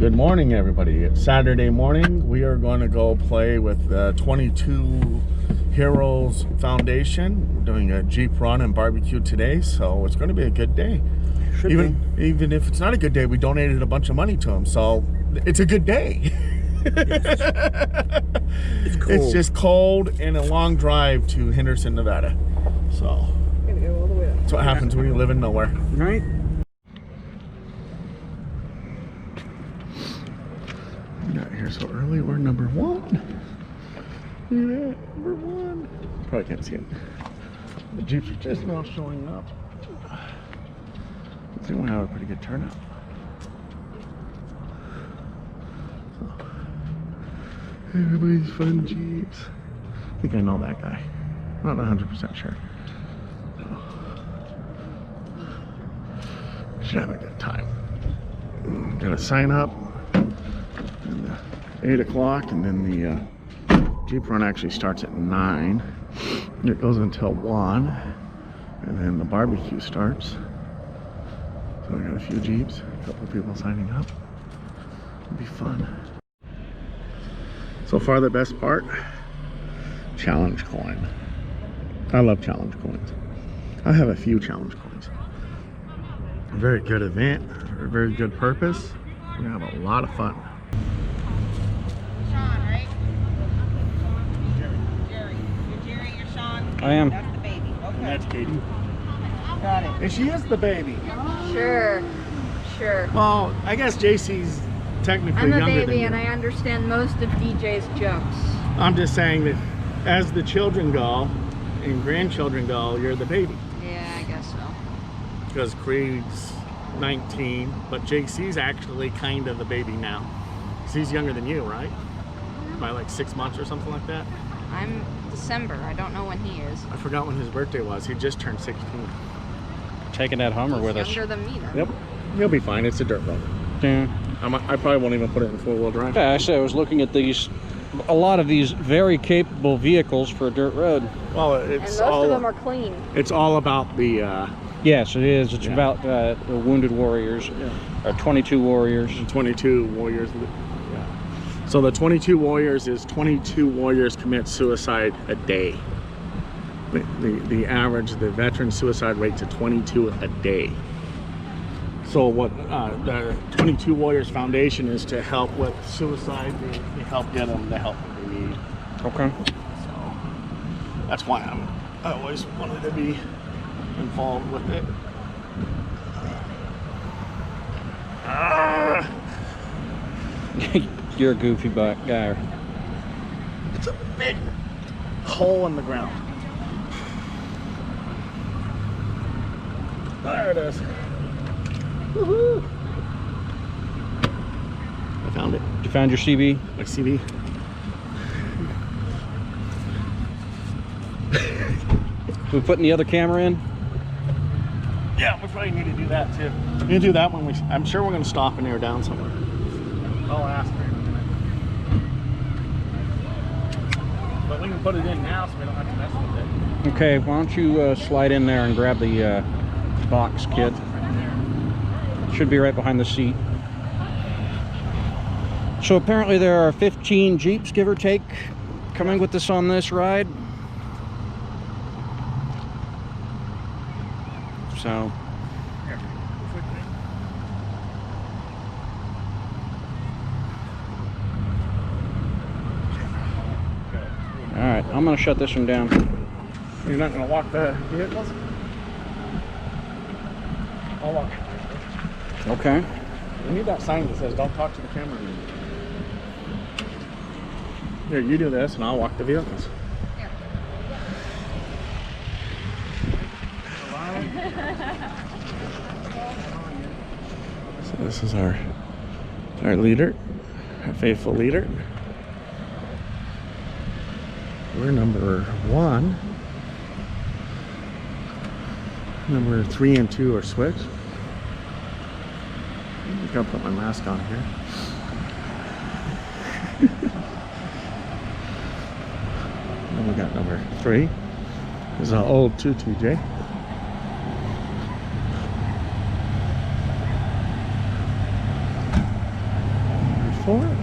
Good morning, everybody. It's Saturday morning. We are going to go play with the 22 Heroes Foundation. We're doing a Jeep run and barbecue today, so it's going to be a good day. Even if it's not a good day, we donated a bunch of money to them, so it's a good day. Yes. It's cold. It's just cold and a long drive to Henderson, Nevada. So Gonna go all the way up. that's what happens when you live in nowhere. Right? We got here so early. We're number one. Look at that, number one. Probably can't see it. The Jeeps are just now showing up. I think we'll have a pretty good turnout. Everybody's fun Jeeps. I think I know that guy. Not 100% sure. Should have a good time. Gotta sign up. 8 o'clock, and then the Jeep run actually starts at 9. It goes until 1, and then the barbecue starts. So I got a few Jeeps, a couple of people signing up. It'll be fun. So far, the best part, challenge coin. I love challenge coins. I have a few challenge coins. A very good event, for a very good purpose. We're gonna have a lot of fun. I am. That's the baby. Okay. And that's Katie. Got it. And she is the baby. Sure. Well, I guess JC's technically I'm a younger than baby you. and I understand most of DJ's jokes. I'm just saying that as the children go and grandchildren go, you're the baby. Yeah, I guess so. Because Creed's 19, but JC's actually kind of the baby now. 'Cause he's younger than you, right? By like 6 months or something like that. I'm December. I don't know when he is. I forgot when his birthday was. He just turned 16. Taking that Hummer with us. Younger than me then. Yep. He'll be fine. It's a dirt road. Yeah. I probably won't even put it in 4-wheel drive. Yeah, actually, I was looking at a lot of these very capable vehicles for a dirt road. Well, And it's most all of them are clean. it's all about the Yes, it is. It's Yeah. about the wounded warriors, or 22 warriors. 22 warriors. Yeah. So the 22 warriors is 22 warriors commit suicide a day. The average, the veteran suicide rate to 22 a day. So what the 22 Warriors Foundation is to help with suicide. They help get them the help that they need. Okay. So that's why I always wanted to be involved with it. You're a goofy guy. It's a big hole in the ground. There it is. Woohoo! I found it. You found your CB? My CD. We putting the other camera in? Yeah, we probably need to do that too. We're gonna do that when I'm sure we're gonna stop and air down somewhere. I'll ask her in a minute. But we can put it in now so we don't have to mess with it. Okay, why don't you slide in there and grab the box, kid? Should be right behind the seat. So apparently there are 15 Jeeps, give or take, coming with us on this ride. So all right, I'm gonna shut this one down. You're not gonna walk the vehicles? I'll walk. Okay. We need that sign that says don't talk to the camera. Here, you do this and I'll walk the vehicles. So this is our leader, our faithful leader. We're number 1. Number 3 and 2 are switched. I gotta put my mask on here. Then we got number 3. This is an old 2TJ. for it.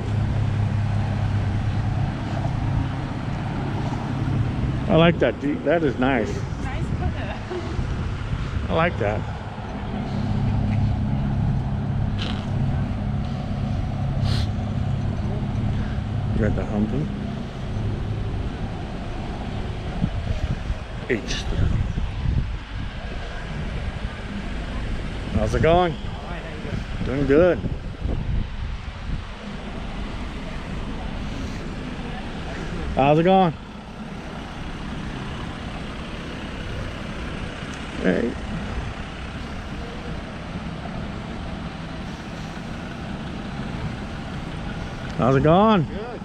I like that. That is nice. Nice color. I like that. You got the Humvee. H3. How's it going? Doing good. How's it going? Hey. How's it going? Good.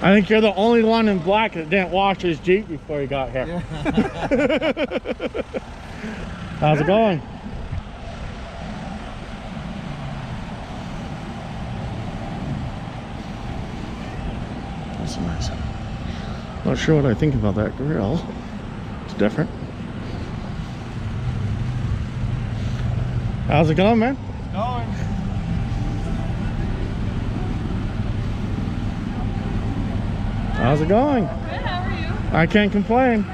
I think you're the only one in black that didn't wash his Jeep before he got here. How's it going? That's nice. Not sure what I think about that grill. It's different. How's it going, man? Going. How's it going? Good, how are you? I can't complain.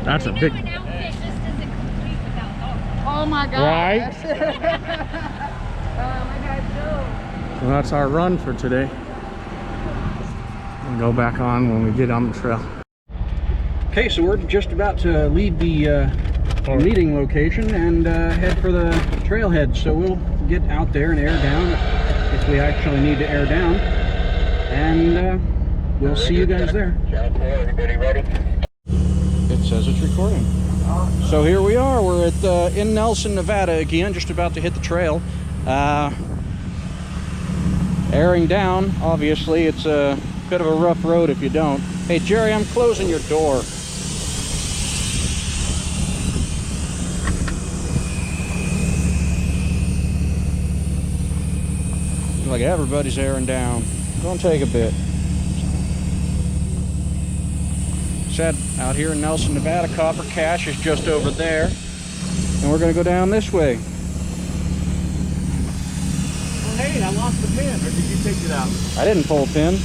That's a big, Oh my god. right? My God, Joe. So that's our run for today. We'll go back on when we get on the trail. Okay, so we're just about to leave the meeting location and head for the trailhead. So we'll get out there and air down if we actually need to air down. And we'll see you guys there. Everybody ready? It says it's recording. So here we are. We're at in Nelson, Nevada again, just about to hit the trail. Airing down, obviously. It's a bit of a rough road if you don't. Hey, Jerry, I'm closing your door. Like everybody's airing down. Gonna take a bit. Said out here in Nelson, Nevada, Copper Cache is just over there, and we're gonna go down this way. Oh, hey, I lost the pin, or did you take it out? I didn't pull a pin.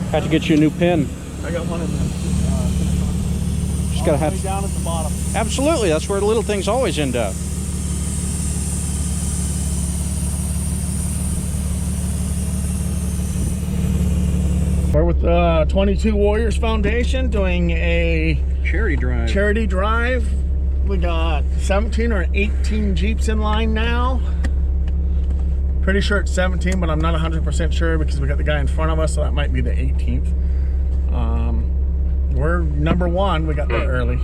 Have to get you a new pin. I got one in there. Just gotta have. Down at the bottom. Absolutely, that's where the little things always end up. We're with 22 Warriors Foundation doing a Charity drive. charity drive. We got 17 or 18 Jeeps in line now. Pretty sure it's 17, but I'm not 100% sure because we got the guy in front of us, so that might be the 18th. We're number one. We got there early.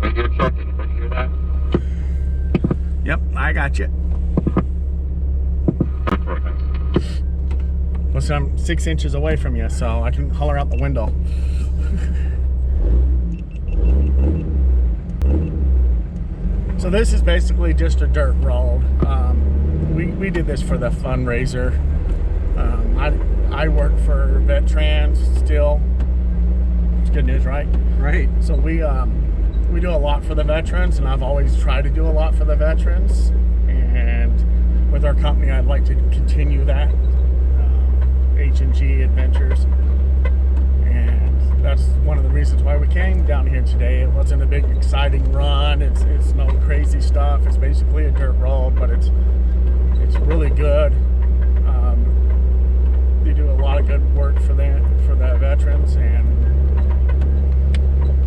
I hear something. Anybody hear that? Yep, I got you. Perfect. Listen, I'm 6 inches away from you, so I can holler out the window. So this is basically just a dirt road. We did this for the fundraiser. I work for VetTrans still. It's good news, right? Right. So we do a lot for the veterans, and I've always tried to do a lot for the veterans. And with our company, I'd like to continue that. H&G Adventures. And that's one of the reasons why we came down here today. It wasn't a big exciting run. It's no crazy stuff. It's basically a dirt road, but it's really good. They do a lot of good work for the veterans, and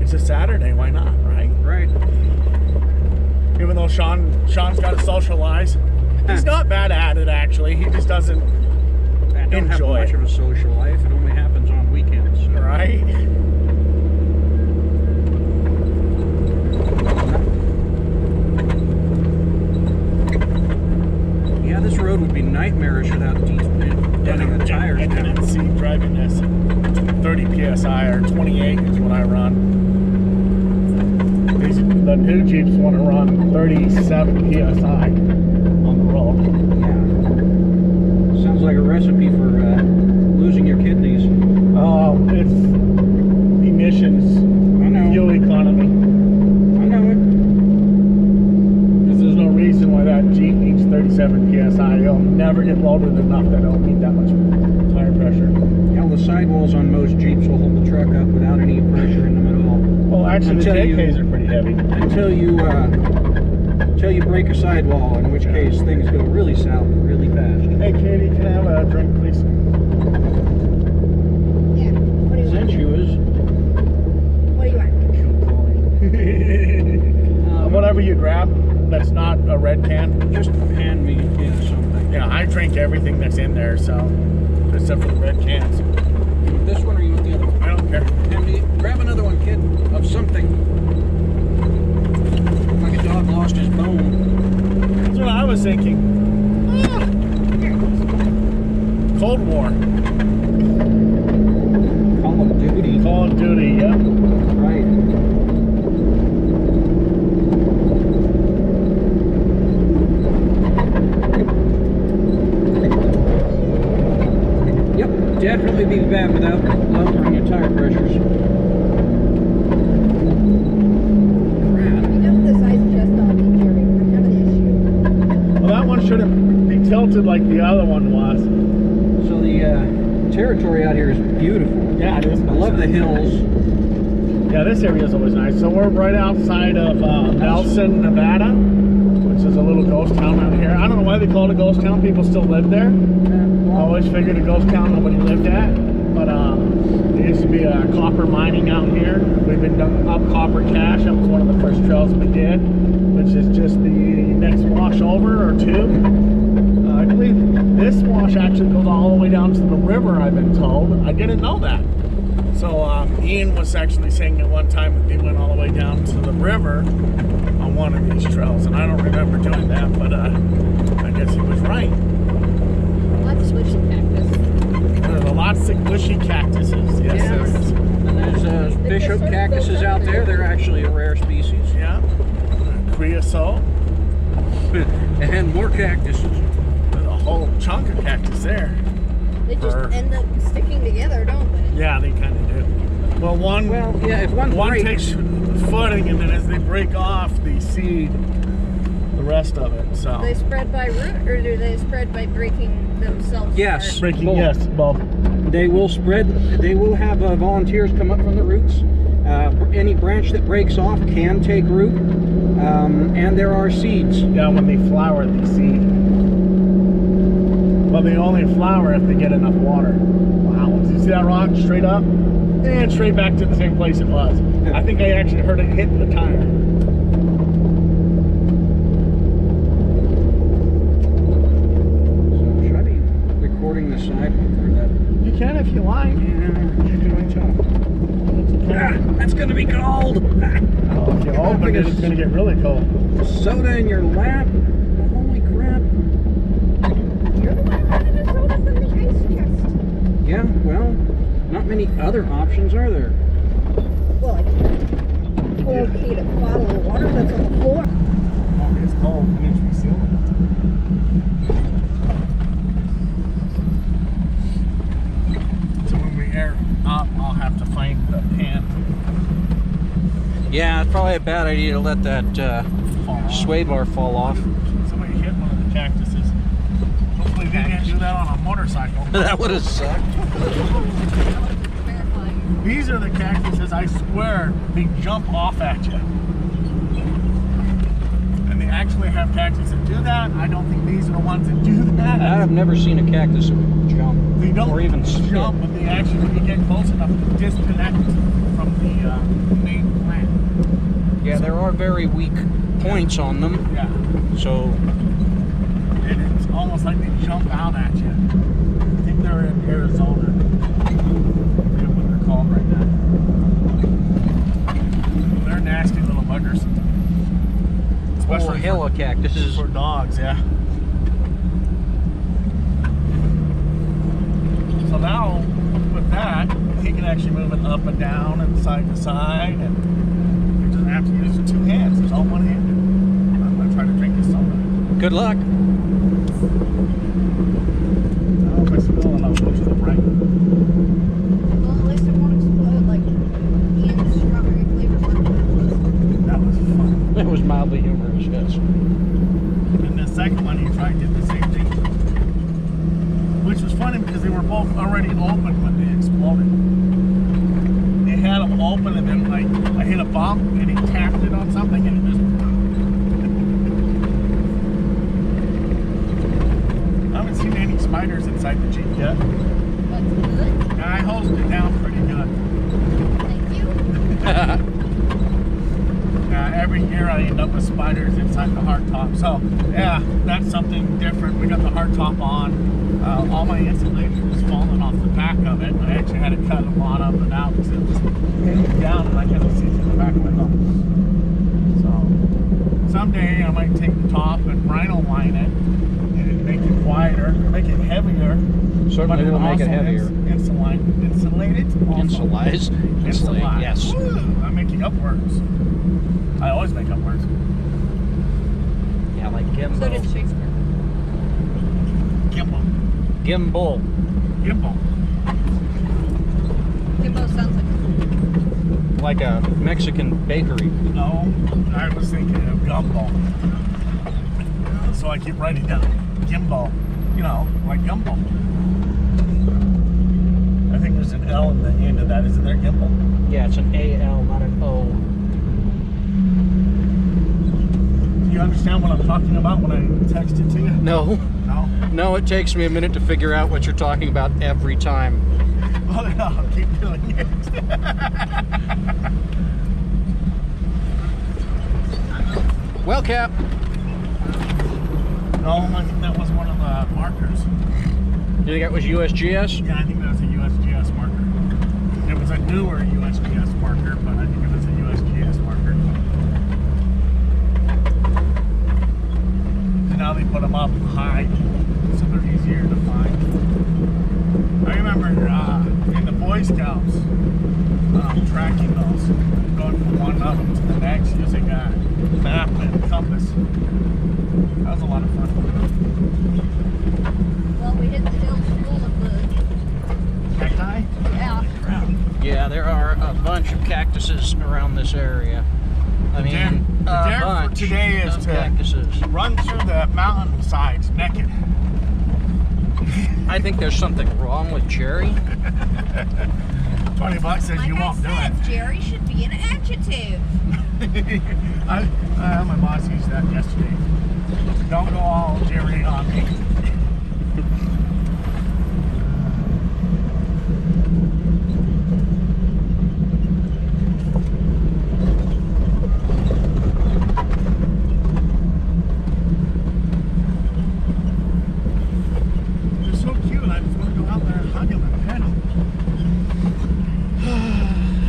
it's a Saturday. Why not, right? Right. Even though Sean's got to socialize, he's not bad at it actually. He just doesn't I don't have enjoy much it. of a social life. It only happens on weekends. So. Right? Yeah, this road would be nightmarish without denting the tires PSI, or 28 is what I run. The new Jeeps want to run 37 PSI on the road. Yeah. Sounds like a recipe for losing your kidneys. It's emissions, I know. fuel economy. I know it. Because there's no reason why that Jeep needs 37 PSI. It'll never get loaded enough that it'll need that much tire pressure. Hell, the sidewalls on most Jeeps will hold the truck up without any pressure in them at all. Well, actually, the JKs are pretty heavy. Until you break a sidewall, in which case things go really south really fast. Hey, Katie, can I have a drink, please? Yeah. What do you want? Sensuous. What do you want? Whatever you grab that's not a red can. Just hand me something. Yeah, I drink everything that's in there, so except for the red cans. You want this one or you want the other one? I don't care. Hand me, grab another one, kid, of something. Like a dog lost his bone. That's what I was thinking. Cold War. Call of Duty. Call of Duty, yep. Right. Yep, definitely be bad without lowering your tire pressures. Crap. You know the size adjust on the Jerry. We're having an issue. Well, that one shouldn't be tilted like the other one was. So the territory out here is beautiful. Yeah, it is. I love the hills. Yeah, this area is always nice. So we're right outside of Nelson, Nevada, which is a little ghost town out here. I don't know why they call it a ghost town. People still live there. I always figured a ghost town nobody lived at. But there used to be copper mining out here. We've been up Copper Cache. That was one of the first trails we did, which is just the next wash over or two. I believe this wash actually goes all the way down to the river, I've been told. I didn't know that. So Ian was actually saying at one time that they went all the way down to the river on one of these trails, and I don't remember doing that, but I guess he was right. Lots of bushy cactus. There's lots of bushy cactuses. Yes, there is. And there's bishop cactuses out there. They're actually a rare species. Yeah. Creosote. And more cactuses. There's a whole chunk of cactus there. They just end up sticking together, don't they? Yeah, they kind of do. Well, yeah, if one breaks, takes footing, and then as they break off, they seed the rest of it. So Do they spread by root, or do they spread by breaking themselves Yes. apart? breaking, both. yes, both. they will spread. They will have volunteers come up from the roots. Any branch that breaks off can take root, and there are seeds. Yeah, when they flower, they seed. But they only flower if they get enough water. Wow! Did you see that rock straight up? And straight back to the same place it was. I think I actually heard it hit the tire. So should I be recording the sidewalk or that? You can if you like. Yeah, doing tough. That's gonna be cold. Oh, if you open it, it's going to get really cold. Soda in your lap. Holy crap. You're the one running the soda from the ice chest. Yeah, well, not many other options are there. Well, okay, a bottle of water that's on the floor. Oh, it's cold. It needs to be sealed. So when we air up, I'll have to find the pan. Yeah, it's probably a bad idea to let that sway bar fall off. Somebody hit one of the cactuses. Hopefully they didn't do that on a motorcycle. That would have sucked. These are the cactuses, I swear, they jump off at you. And they actually have cactuses that do that. I don't think these are the ones that do that. I've never seen a cactus jump. They don't or even jump, but they actually, when you get close enough, disconnect from the main plant. Yeah, there are very weak points on them. Yeah. So And it's almost like they jump out at you. I think they're in Arizona. I forget what they're called right now. They're nasty little buggers. whole Especially hill of cactuses. for dogs, yeah. So now, with that, he can actually move it up and down and side to side, and he doesn't have to use the two hands. It's all one-handed. I'm gonna try to drink his soda. Good luck. I don't know if I spill and I'll go to the right. Well, at least it won't explode like Ian's strawberry flavor one. That was fun. That was mildly humorous, yes. And the second one, he tried did the same thing, which was funny because they were both already open when they exploded. They had them open, and then like I hit a bump, and he tapped it on something, and it just. I haven't seen any spiders inside the Jeep yet. That's good. And I hosed it down pretty good. Thank you. Every year I end up with spiders inside the hardtop. So yeah, that's something different. We got the hardtop on. All my insulation was falling off the back of it. I actually had to cut a lot of it out because it was hanging down and I couldn't see through the back window. So someday I might take the top and rhino line it and make it quieter, make it heavier. Certainly will make it heavier. Insulated. Also. Insulate, yes. Woo, I'm making up words. I always make up words. Yeah, like gimbal. So did Shakespeare. Gimbal. Gimbal. Gimbal. Gimbo sounds like Like a Mexican bakery. No, I was thinking of gumball. So I keep writing down gimbal. You know, like gumball. I think there's an L in the end of that. Isn't there gimbal? Yeah, it's an A-L, not an O. Do you understand what I'm talking about when I text it to you? No. No? No, it takes me a minute to figure out what you're talking about every time. Well, yeah, I'll keep doing it. Well, Cap. No, I think that was one of the markers. You think that was USGS? Yeah, I think that was a USGS marker. It was a newer USGS marker, but I think it was a USGS marker. And now they put them up high, so they're easier to find. I remember in the Boy Scouts tracking those, going from one of them to the next using a map and compass. That was a lot of fun. well, we hit the hills full of the Cacti? yeah. Yeah, there are a bunch of cactuses around this area. I mean, The a dare for bunch today is of to cactuses. run through the mountain sides naked. I think there's something wrong with Jerry. $20 says Like you I won't do said, it. Jerry should be an adjective. My boss used that yesterday. Don't go all Jerry on me. They're so cute. I just want to go out there and hug them and pet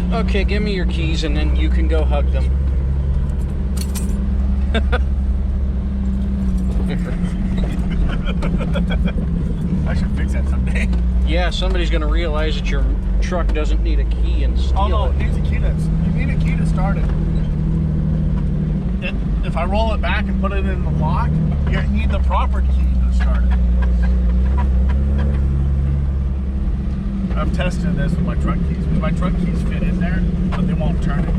them. Okay, give me your keys and then you can go hug them. I should fix that someday. Yeah, somebody's going to realize that your truck doesn't need a key and steal Oh no, it. it needs a key to. You need a key to start it. If I roll it back and put it in the lock, you need the proper key to start it. I've tested this with my truck keys because my truck keys fit in there, but they won't turn it.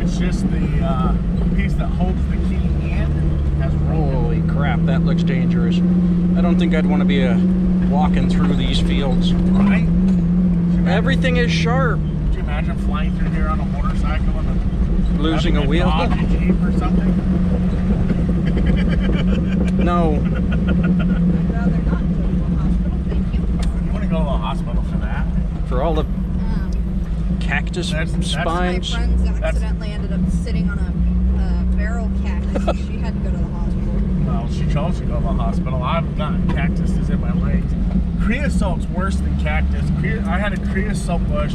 It's just the piece that holds the key in has broken. Holy crap, that looks dangerous. I don't think I'd want to be walking through these fields. Right? Everything is sharp. Could you imagine flying through here on a motorcycle and Losing a wheel? dog a Jeep or something? No. I'd rather not go to the hospital, thank you. You want to go to the hospital for that? For all the cactus That's- My spines. friends accidentally ended up sitting on a barrel cactus. She had to go to the hospital. Well, she chose to go to the hospital. I've gotten cactuses in my legs. Creosote's worse than cactus. I had a creosote bush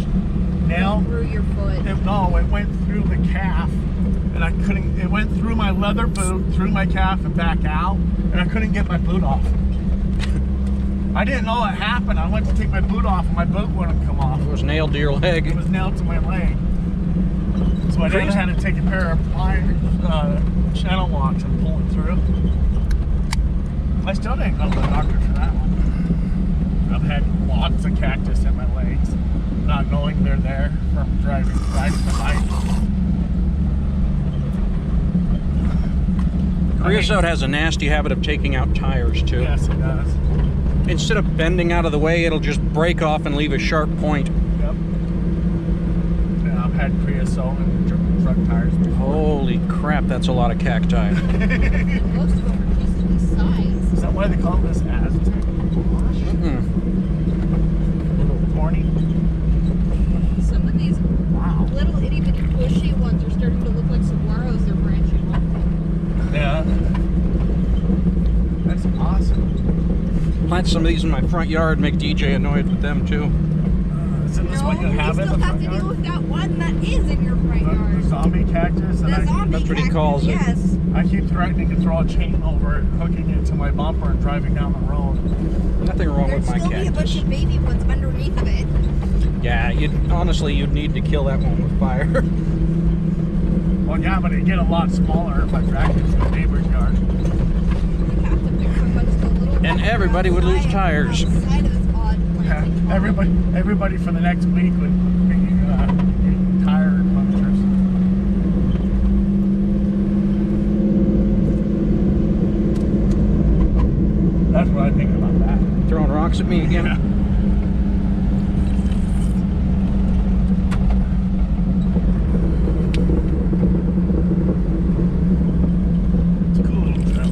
nailed. Through your foot. It went through the calf, and I couldn't. It went through my leather boot, through my calf, and back out, and I couldn't get my boot off. I didn't know it happened. I went to take my boot off and my boot wouldn't come off. It was nailed to your leg. It was nailed to my leg. So I then had to take a pair of channel locks and pull it through. I still didn't go to the doctor for that one. I've had lots of cactus in my legs, not knowing they're there from driving the bike. Creosote has a nasty habit of taking out tires too. Yes, it does. Instead of bending out of the way, it'll just break off and leave a sharp point. Yep. Yeah, I've had creosote and truck tires before. Holy crap, that's a lot of cacti. Most of them are decently sized. Is that why they call this Aztec? Hmm. A little thorny. Some of these little itty bitty bushy ones are starting to look like saguaros they're branching off. Yeah. That's awesome. Plant some of these in my front yard, make DJ annoyed with them too. Isn't this what you have in still the have front to yard? deal with that one that is in your front The yard. zombie cactus? And The zombie That's what he cactus, calls it. yes. I keep threatening to throw a chain over it, hooking it to my bumper and driving down the road. Nothing wrong There'd with my still be a bunch cactus. of baby ones underneath of it. Yeah, you'd need to kill that one with fire. Well, yeah, but it'd get a lot smaller if I dragged it to the neighbor's yard. You have to pick from a bunch of the little And ones everybody would lose outside- tires. outside of this odd Yeah, planting. everybody for the next week would be tire punctures. That's what I think about that. Throwing rocks at me again. Yeah. It's a cool little trip.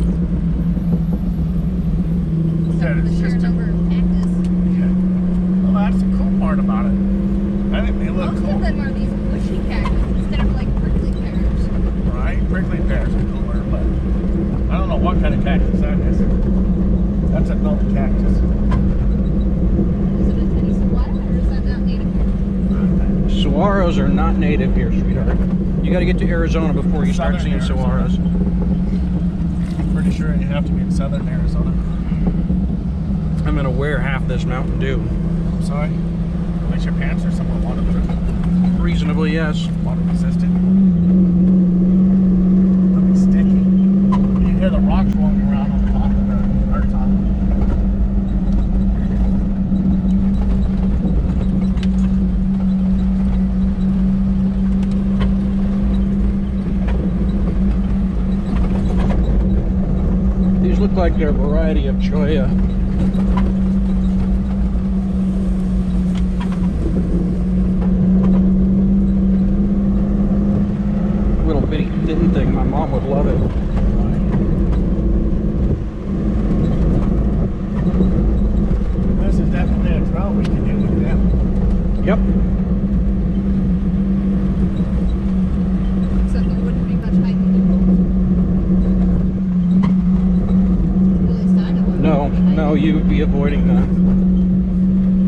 Yeah, it's just a, yeah. Well, that's the cool part about it. I think they look Most cool. of them are these bushy cactus instead of like prickly pears. Right? Prickly pears are cooler, but I don't know what kind of cactus that is. That's a milk cactus. Is it a tiny saguaro or is that not native here? Saguaros are not native here, sweetheart. You got to get to Arizona before you start Southern seeing Arizona. saguaros. I'm pretty sure you have to be in southern Arizona. I'm gonna wear half this Mountain Dew. I'm sorry. At least your pants are somewhat waterproof. Reasonably, yes. Water resistant. Let me sticky. You can hear the rocks rolling around on top of the hard top. These look like they're a variety of cholla. Little bitty thin thing. My mom would love it. This is definitely a trail we can do with them. Yep. Except there wouldn't be much hiking involved. At least I know. No, you'd be avoiding that.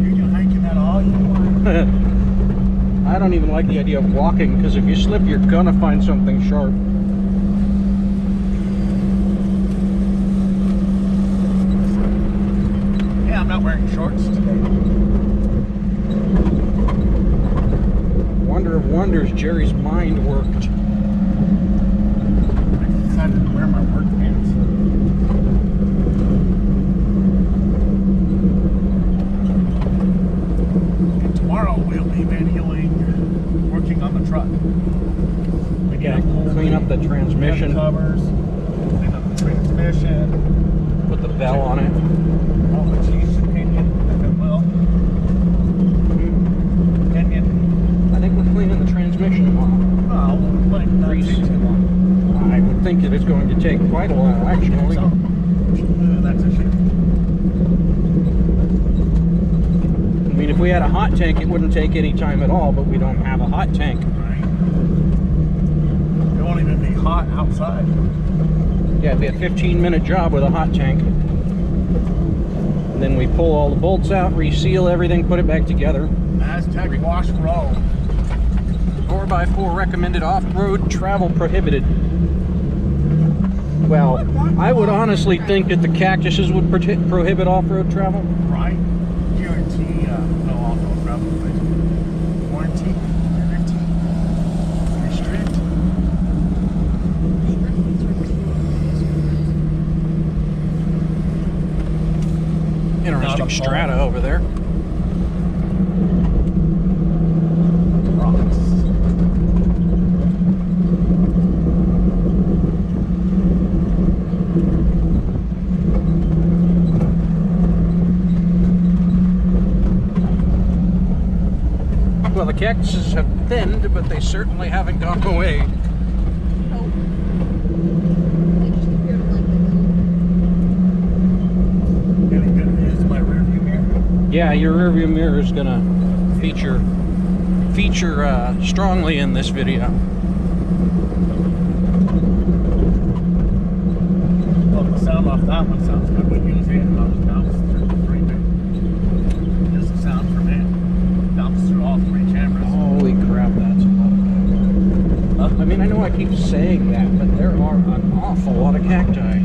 You can hike in that all you want. I don't even like the idea of walking because if you slip, you're gonna find something sharp. Yeah, I'm not wearing shorts today. Wonder of wonders, Jerry's mind worked. I decided to wear my work pants. And tomorrow we'll be manually working on the truck. We Yeah, gotta clean up the transmission, covers, clean up the transmission, put the bell on it. all the chief's opinion, if it will. Opinion. I think we're cleaning the transmission tomorrow. Well, like not Grease. take too long. I would think that it's going to take quite a while, actually. So, that's a shame. I mean, if we had a hot tank, it wouldn't take any time at all, but we don't have a hot tank. Right. It won't even be hot outside. Yeah, it'd be a 15-minute job with a hot tank. And then we pull all the bolts out, reseal everything, put it back together. Aztec Wash Row. 4x4 recommended, off-road travel prohibited. Well, I would honestly think that the cactuses would prohibit off-road travel. Right? Guarantee no off-road travel. Warranty, guarantee, restrict. Interesting strata over there. Rocks. Well, the cactuses have thinned, but they certainly haven't gone away. Nope. They just appeared like they Any good news in my rearview mirror? Yeah, your rearview mirror is gonna feature strongly in this video. Well, the sound off that one sounds good. When you use it, it bounces through the three bit. Just the sound from it. Bounces through all three cameras. Holy crap, that's a lot of. I mean, I know I keep saying that, but there are an awful lot of cacti.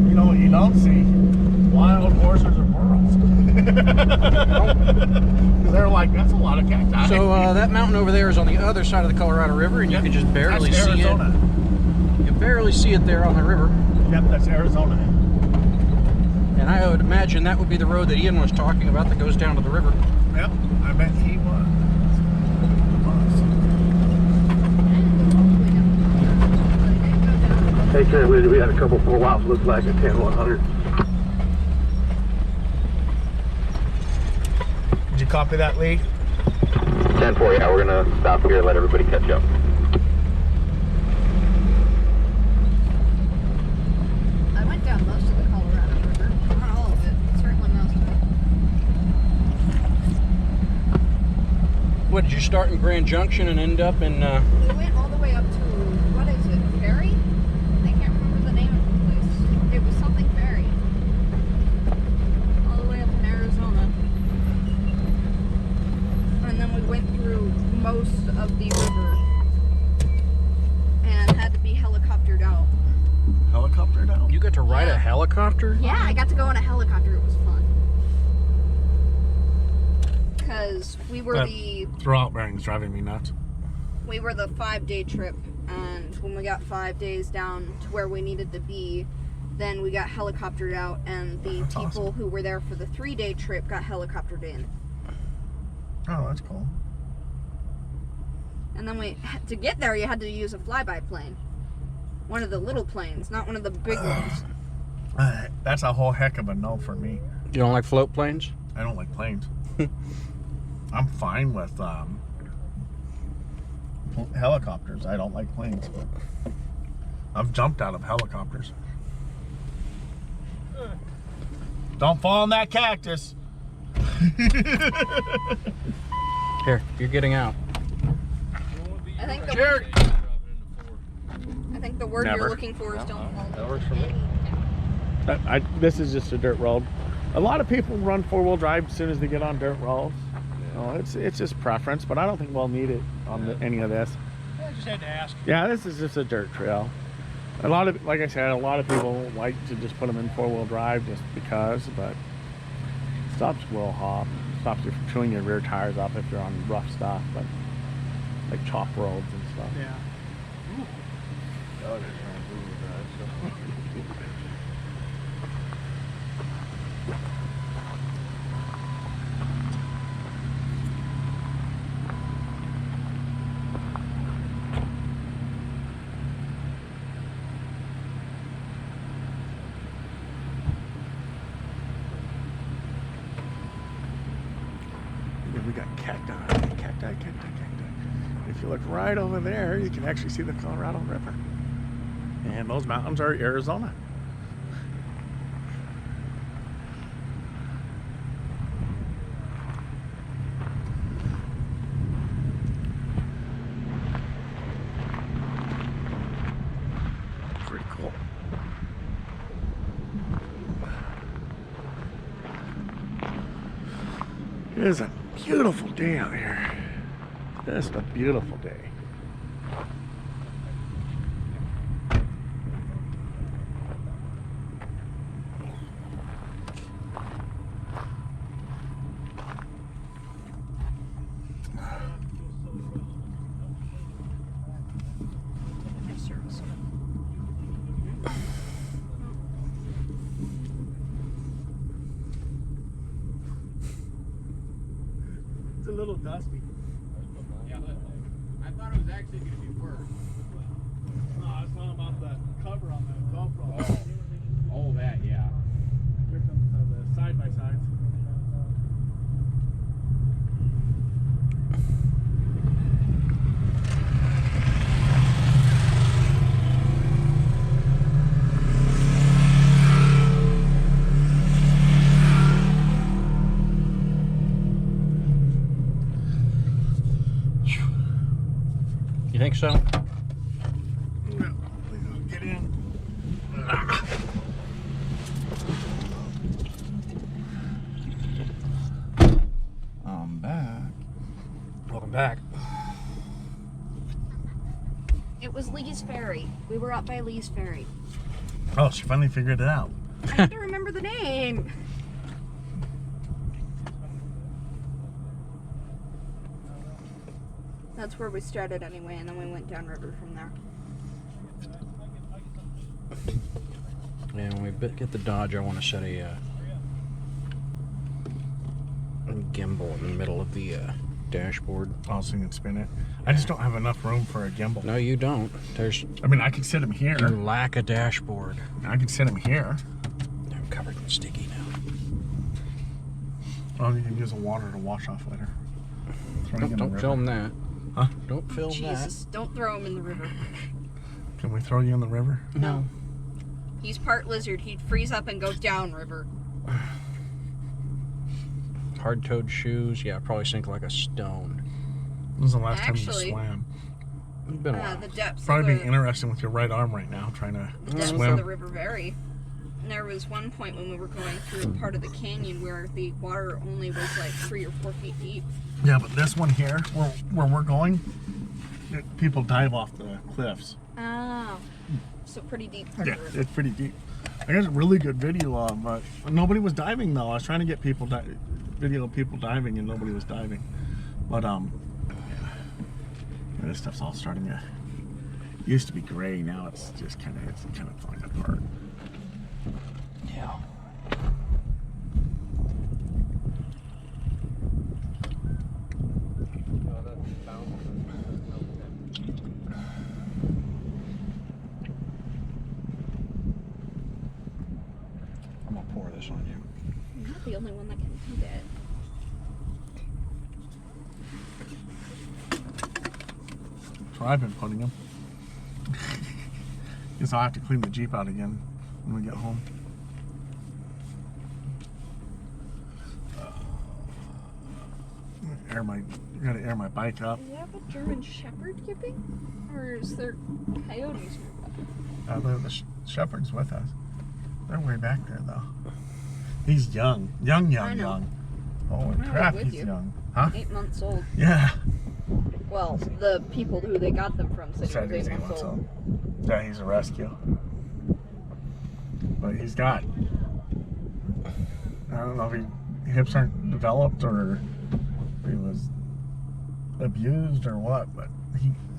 You know what you don't see? Wild horses or burros. Because they're like, that's a lot of cacti. So that mountain over there is on the other side of the Colorado River, and you can just barely that's see Arizona. it. You can barely see it there on the river. Yep, that's Arizona. And I would imagine that would be the road that Ian was talking about that goes down to the river. Yep, I bet he was. Hey, Trent, we had a couple pull outs, looks like a 10-100. Did you copy that, Lee? 10-4, yeah, we're gonna stop here and let everybody catch up. I went down most of the Colorado River. Not all of it, but certainly most of it. What, did you start in Grand Junction and end up in, We went all the way up to, what is it, Ferry? I can't remember the name of the place. It was something Ferry. All the way up in Arizona. And then we went through most of the river and had to be helicoptered out. Helicopter down? you got to ride Yeah. a helicopter? Yeah, I got to go on a helicopter. It was fun. Because we were Throughout bearings driving me nuts. we were the 5-day trip, and when we got 5 days down to where we needed to be, then we got helicoptered out, and the That's people awesome. who were there for the 3-day trip got helicoptered in. Oh, that's cool. And then to get there, you had to use a flyby plane. One of the little planes, not one of the big ones. That's a whole heck of a no for me. You don't like float planes? I don't like planes. I'm fine with helicopters. I don't like planes. I've jumped out of helicopters. Don't fall in that cactus. Here, you're getting out. I think the Jerry! word Never. you're looking for is don't fall. That works for me. This is just a dirt road. A lot of people run four-wheel drive as soon as they get on dirt roads. No, it's just preference, but I don't think we'll need it on any of this. I just had to ask. Yeah, this is just a dirt trail. Like I said, a lot of people like to just put them in four-wheel drive just because, but it stops will hop. Stops you from chewing your rear tires up if you're on rough stuff, but like chalk roads and stuff. Yeah. We got cacti. If you look right over there, you can actually see the Colorado River. And those mountains are Arizona. Pretty cool. It is a beautiful day out here. Just a beautiful day. a little dusty. Yeah, I thought it was actually going to be worse. No, I was talking about the cover on the GoPro. Oh, that, yeah. Victims of the side-by-sides. You think so? Yeah, get in. I'm back. Welcome back. It was Lee's Ferry. We were up by Lee's Ferry. Oh, she finally figured it out. I have to remember the name. That's where we started anyway, and then we went downriver from there. And when we get the Dodge, I want to set a gimbal in the middle of the dashboard. Oh, so you can spin it. I just don't have enough room for a gimbal. No, you don't. I mean, I could sit him here. You lack a dashboard. I could sit him here. I'm covered in sticky now. Oh, you can use the water to wash off later. Don't film that. Huh? Don't film Jesus, don't throw him in the river. Can we throw you in the river? that. No. He's part lizard. He'd freeze up and go downriver. Hard-toed shoes. Yeah, probably sink like a stone. When was the last time Actually- you swam? It's been a while. The depths Probably of be the, interesting with your right arm right now, trying to the depths of swim. the river vary. And there was one point when we were going through a part of the canyon where the water only was like 3 or 4 feet deep. Yeah, but this one here, where we're going, people dive off the cliffs. Oh. So pretty deep part Yeah, of the river. it's pretty deep. I got a really good video of, but nobody was diving though. I was trying to get video of people diving, and nobody was diving. But this stuff's all starting to. Used to be gray, now it's just kind of falling apart. Yeah. I'm gonna pour this on you. I'm not the only one that can do that. That's where I've been putting them. Guess I'll have to clean the Jeep out again when we get home. Gotta air my bike up. Do you have a German Shepherd yipping? Or is there coyotes nearby? The shepherd's with us. They're way back there though. He's young. Young. I know. Holy I'm crap, with he's you. young. Huh? 8 months old. Yeah. Well, the people who they got them from said Said he was he's 8 months old. Yeah, he's a rescue. But he's got, I don't know if his hips aren't developed or if he was abused or what, but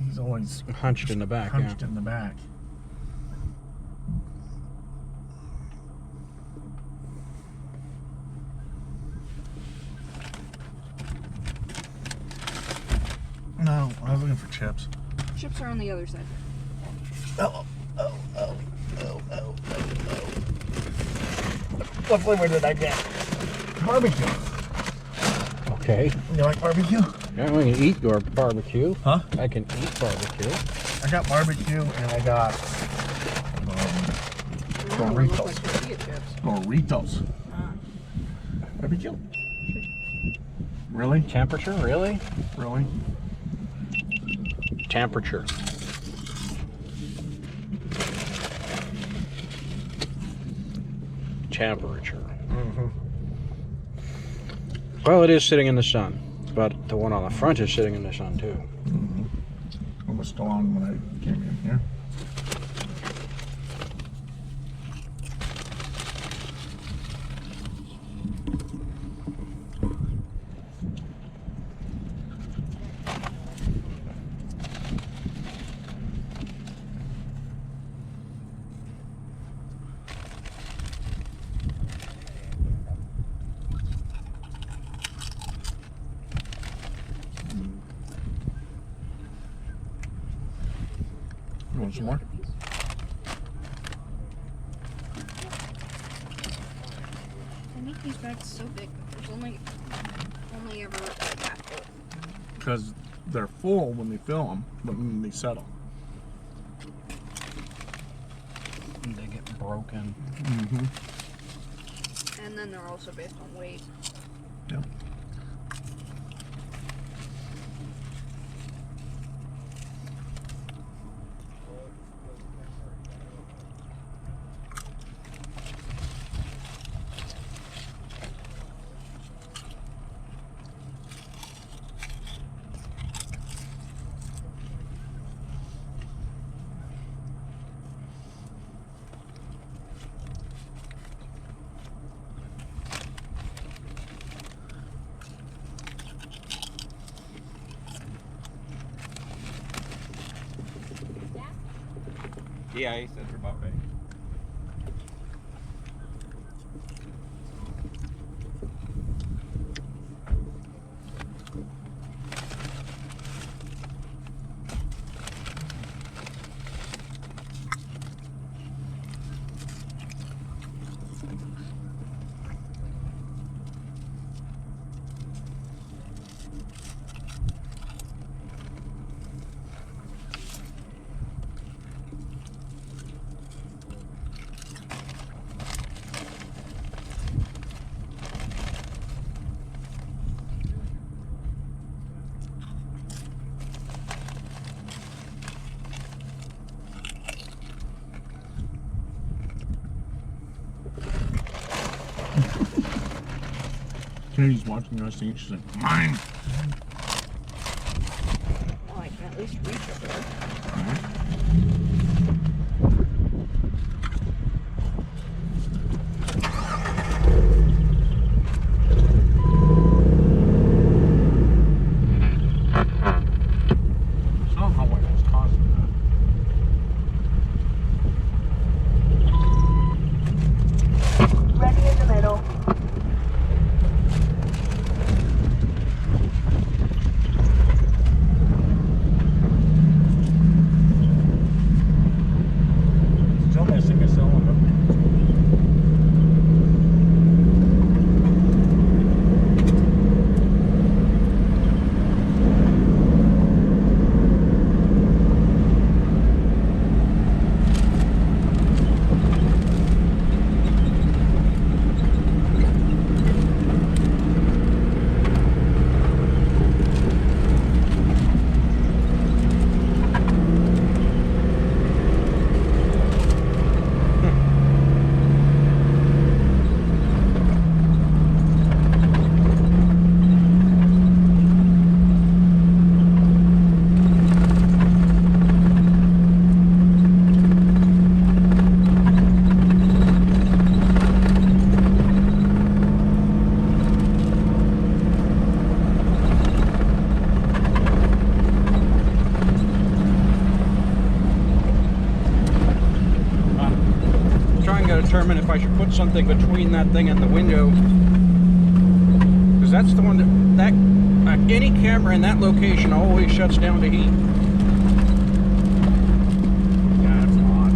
he's always Hunched in the back, hunched yeah. in the back. No, I was looking for chips. Chips are on the other side. Oh. What flavor did I get? Barbecue. Okay. You like barbecue? Yeah, we can eat your barbecue. Huh? I can eat barbecue. I got barbecue and I got None of them look Doritos. like tortilla chips. Doritos. Ah. Barbecue? Really? Temperature, really? Really? Temperature. Temperature. Mm-hmm. Well, it is sitting in the sun, but the one on the front is sitting in the sun too. Mm-hmm. It was still on when I came in here. want some more? They make these bags so big, but there's only ever like half full. Because they're full when they fill them, but when they settle. And they get broken. Mm-hmm. And then they're also based on weight. Yep. Yeah, he said they're about ready. Katie's watching us eat. She's like, mine. Well, I can at least reach over there. It's not how much it's costing that. Ready in the middle. Still missing a cylinder. Trying to determine if I should put something between that thing and the window, because that's the one that any camera in that location always shuts down to heat. Yeah, it's hot.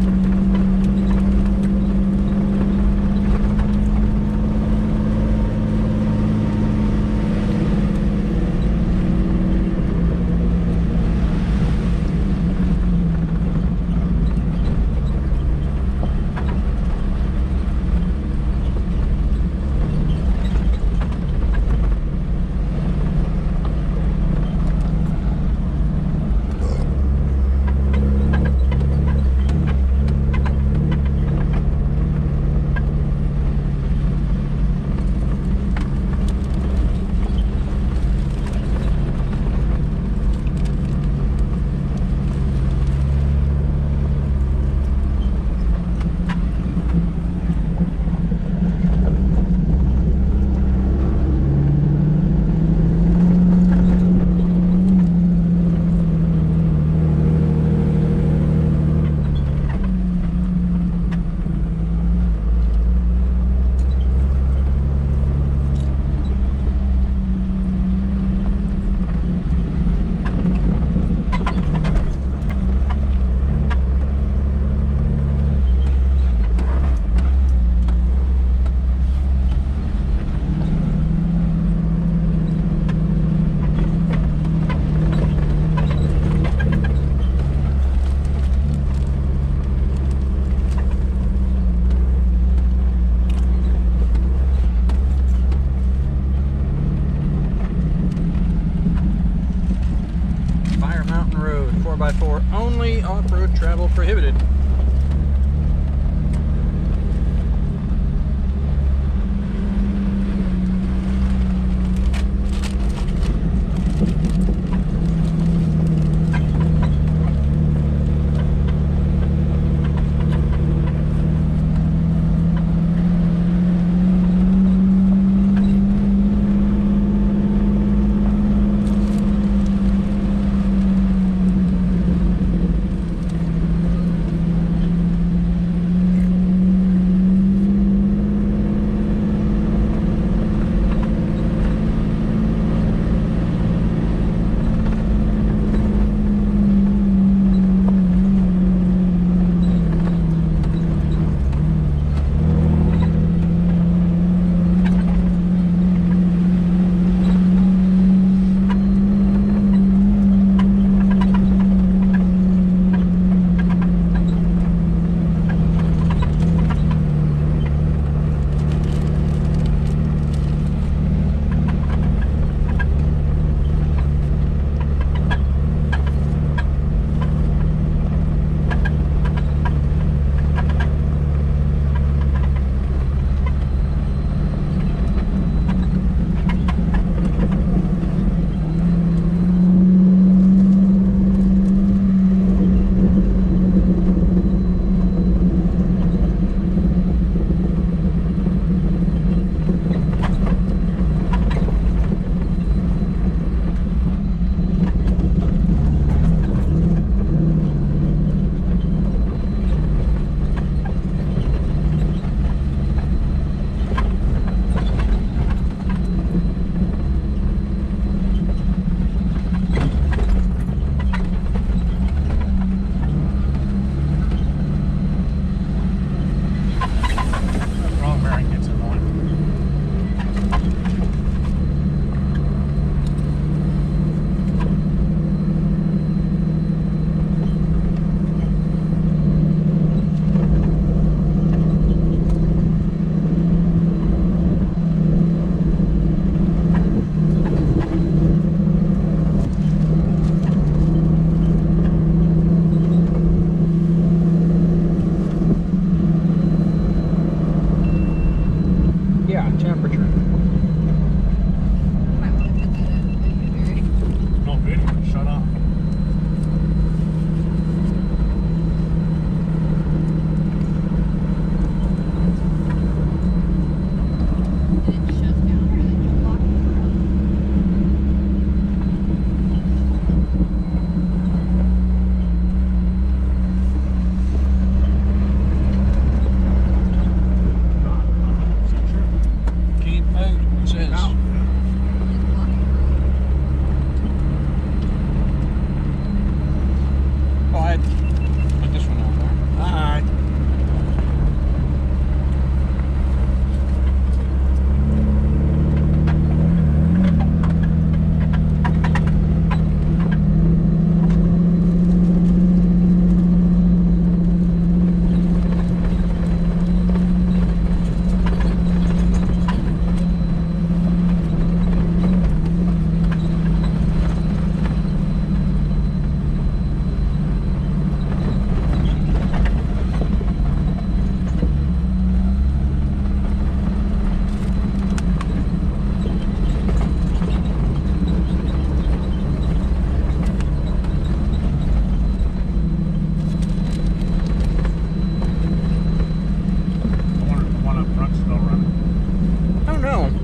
4x4 only, off-road travel prohibited.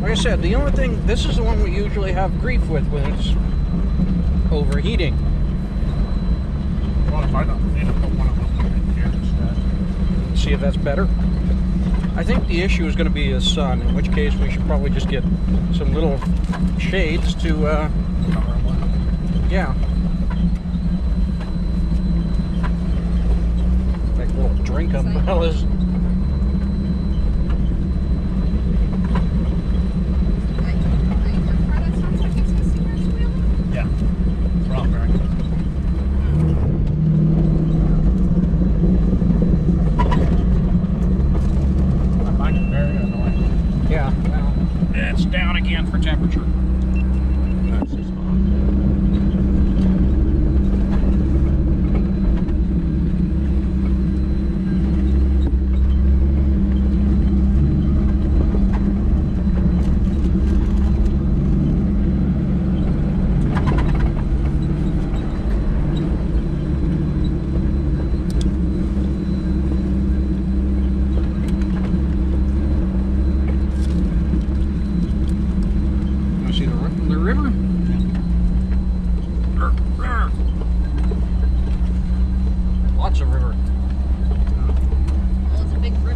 Like I said, the only thing, this is the one we usually have grief with when it's overheating. Well, if I don't need to put one of them in here instead. See if that's better. I think the issue is going to be the sun, in which case we should probably just get some little shades to, yeah. Like little drink umbrellas. Yeah. Wrong, right? I find it very annoying. Yeah, well, it's down again for temperature. That's just the river. Lots of river. Well, it's a big river.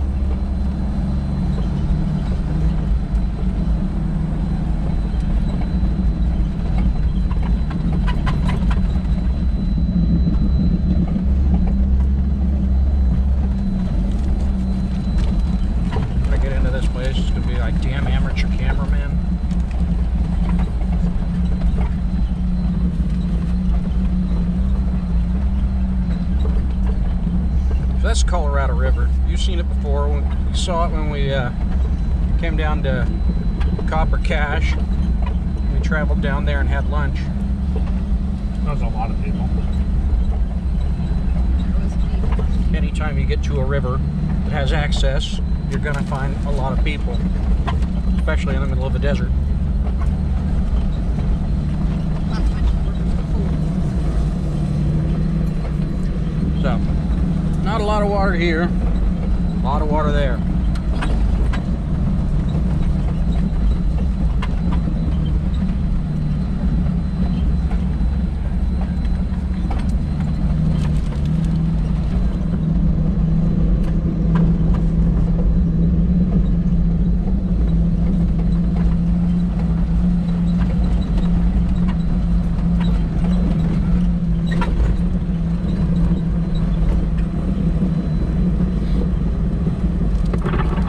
When I get into this place, it's gonna be like, damn amateur cameraman. So that's Colorado River. You've seen it before. We saw it when we came down to Copper Cache. We traveled down there and had lunch. There's a lot of people. It was deep. Anytime you get to a river that has access, you're gonna find a lot of people, especially in the middle of a desert. Not to mention the river's full. So, not a lot of water here, a lot of water there.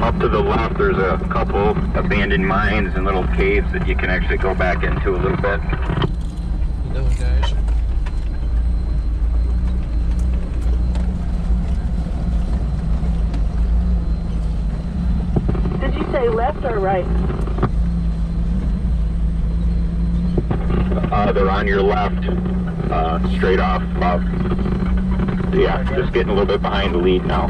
Up to the left, there's a couple abandoned mines and little caves that you can actually go back into a little bit. Those guys. Did you say left or right? They're on your left, straight off. Yeah, just getting a little bit behind the lead now.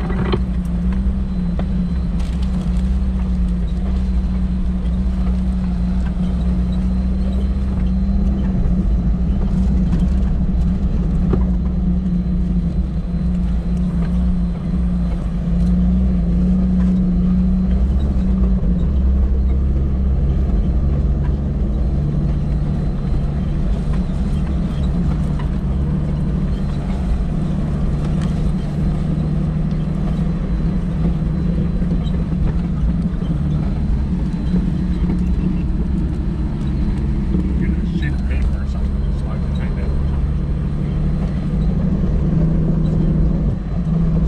Get a sheet of paper or something so I can kind of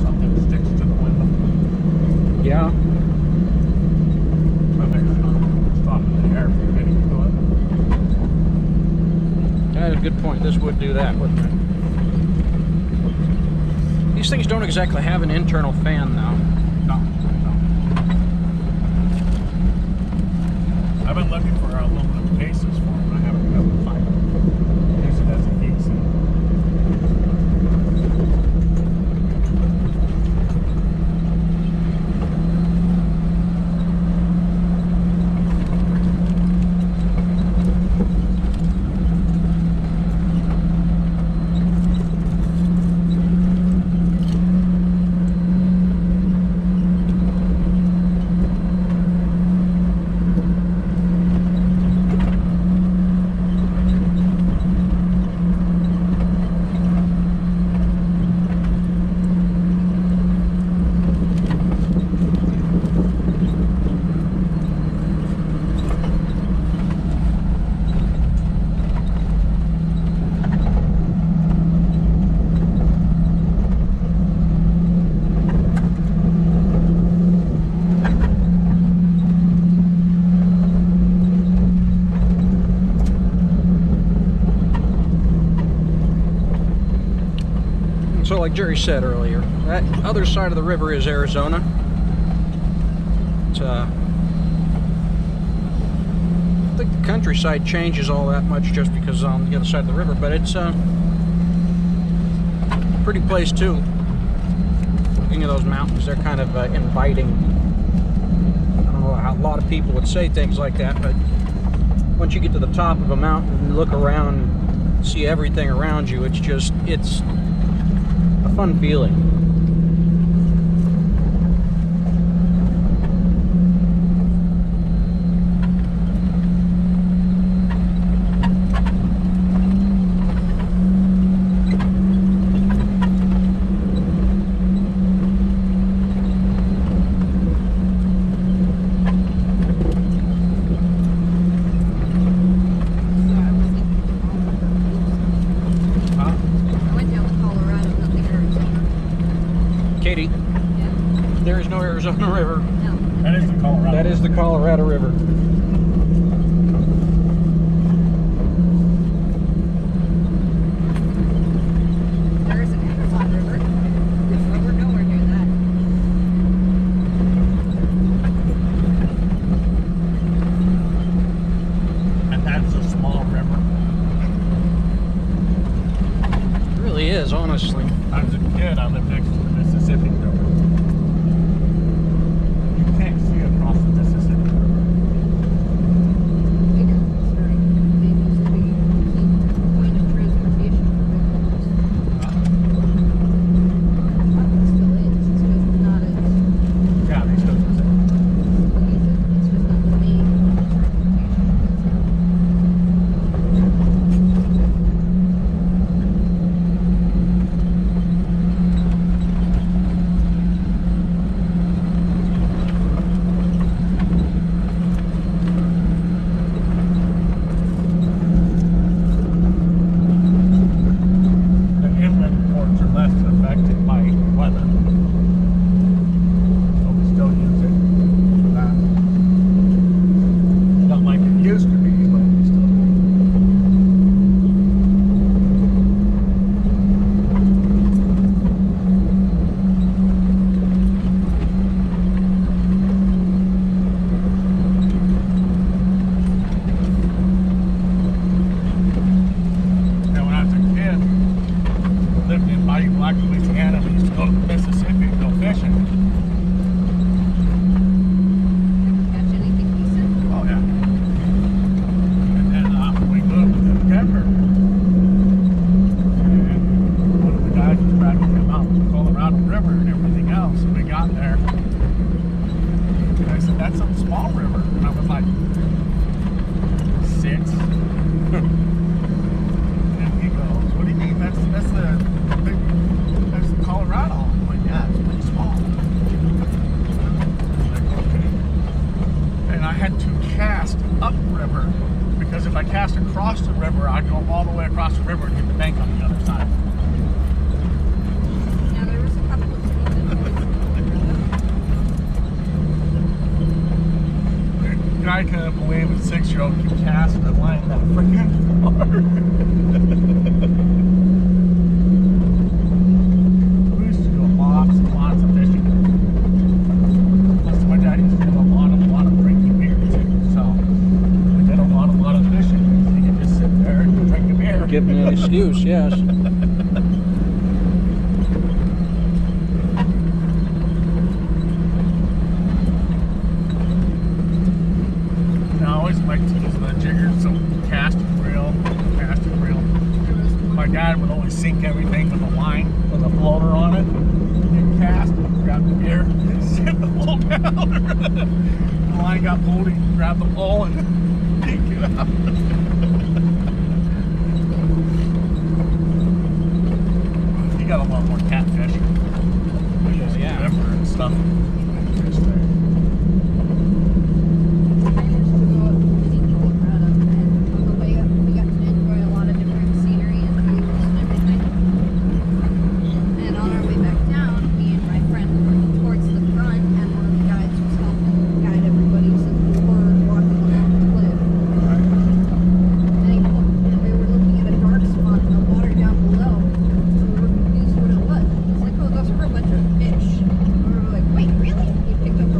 something that sticks to the window. Yeah. That makes stop in the air from getting to it. That's a good point. This would do that, wouldn't it? These things don't exactly have an internal fan, though. No, no. I've been looking for aluminum cases for them. I haven't been able to find them. Use it as a heat sink. So like Jerry said earlier, that other side of the river is Arizona. It's I don't think the countryside changes all that much just because it's on the other side of the river, but it's a pretty place too. Looking at those mountains, they're kind of inviting. I don't know how a lot of people would say things like that, but once you get to the top of a mountain and look around, see everything around you, it's a fun feeling. river. There is an Amazon River, but we're nowhere near that. And that's a small river. It really is, honestly. I was a kid, I lived next to the Mississippi River. You can't see across the Mississippi River. Bigger, sorry. They used to be key point of transportation for big boats. It still is. It's just not as Yeah, they still use it. it's just not the main transportation. The inland ports are less affected by weather. So we still use it for that. Not like it used to be, but we still do. And when I was a kid, lived in Bayou Black, Louisiana, we used to go to the Mississippi and go fishing. Catch anything decent? Oh yeah. And then we moved to Denver. And one of the guys was dragging him out the Colorado River and everything else. And we got there. And I said, that's a small river. And I was like 6. And he goes, what do you mean? That's the Colorado. I'm like, yeah, it's pretty small. I'm like, okay. And I had to cast upriver because if I cast across the river, I'd go all the way across the river and hit the bank on the other side. Yeah, there was a couple of seasons. The guy couldn't believe a 6-year-old could cast a line that freaking hard. We used to do lots and lots of fishing. Plus, my dad used to do a lot of drinking beer too. So we did a lot of fishing. You could just sit there and drink a beer. Give me an excuse, yes. And I always liked to use the jigger, so cast and reel. My dad would always sink everything with a line with a floater on it. He'd cast, grab the gear, sit the pole down. The line got pulled, he'd grab the pole and yank it out. He got a lot more catfish. We used to Yeah. river and stuff. Fish there. I used to go up to Colorado, and on the way up, we got to enjoy a lot of different scenery and views and everything. And on our way back down, me and my friend were towards the front, and one of the guys was helping guide everybody since we were walking along the cliff. And we were looking at a dark spot in the water down below, and we were confused what it was. He's like, oh, those are a bunch of fish. And we were like, wait, really? He picked up a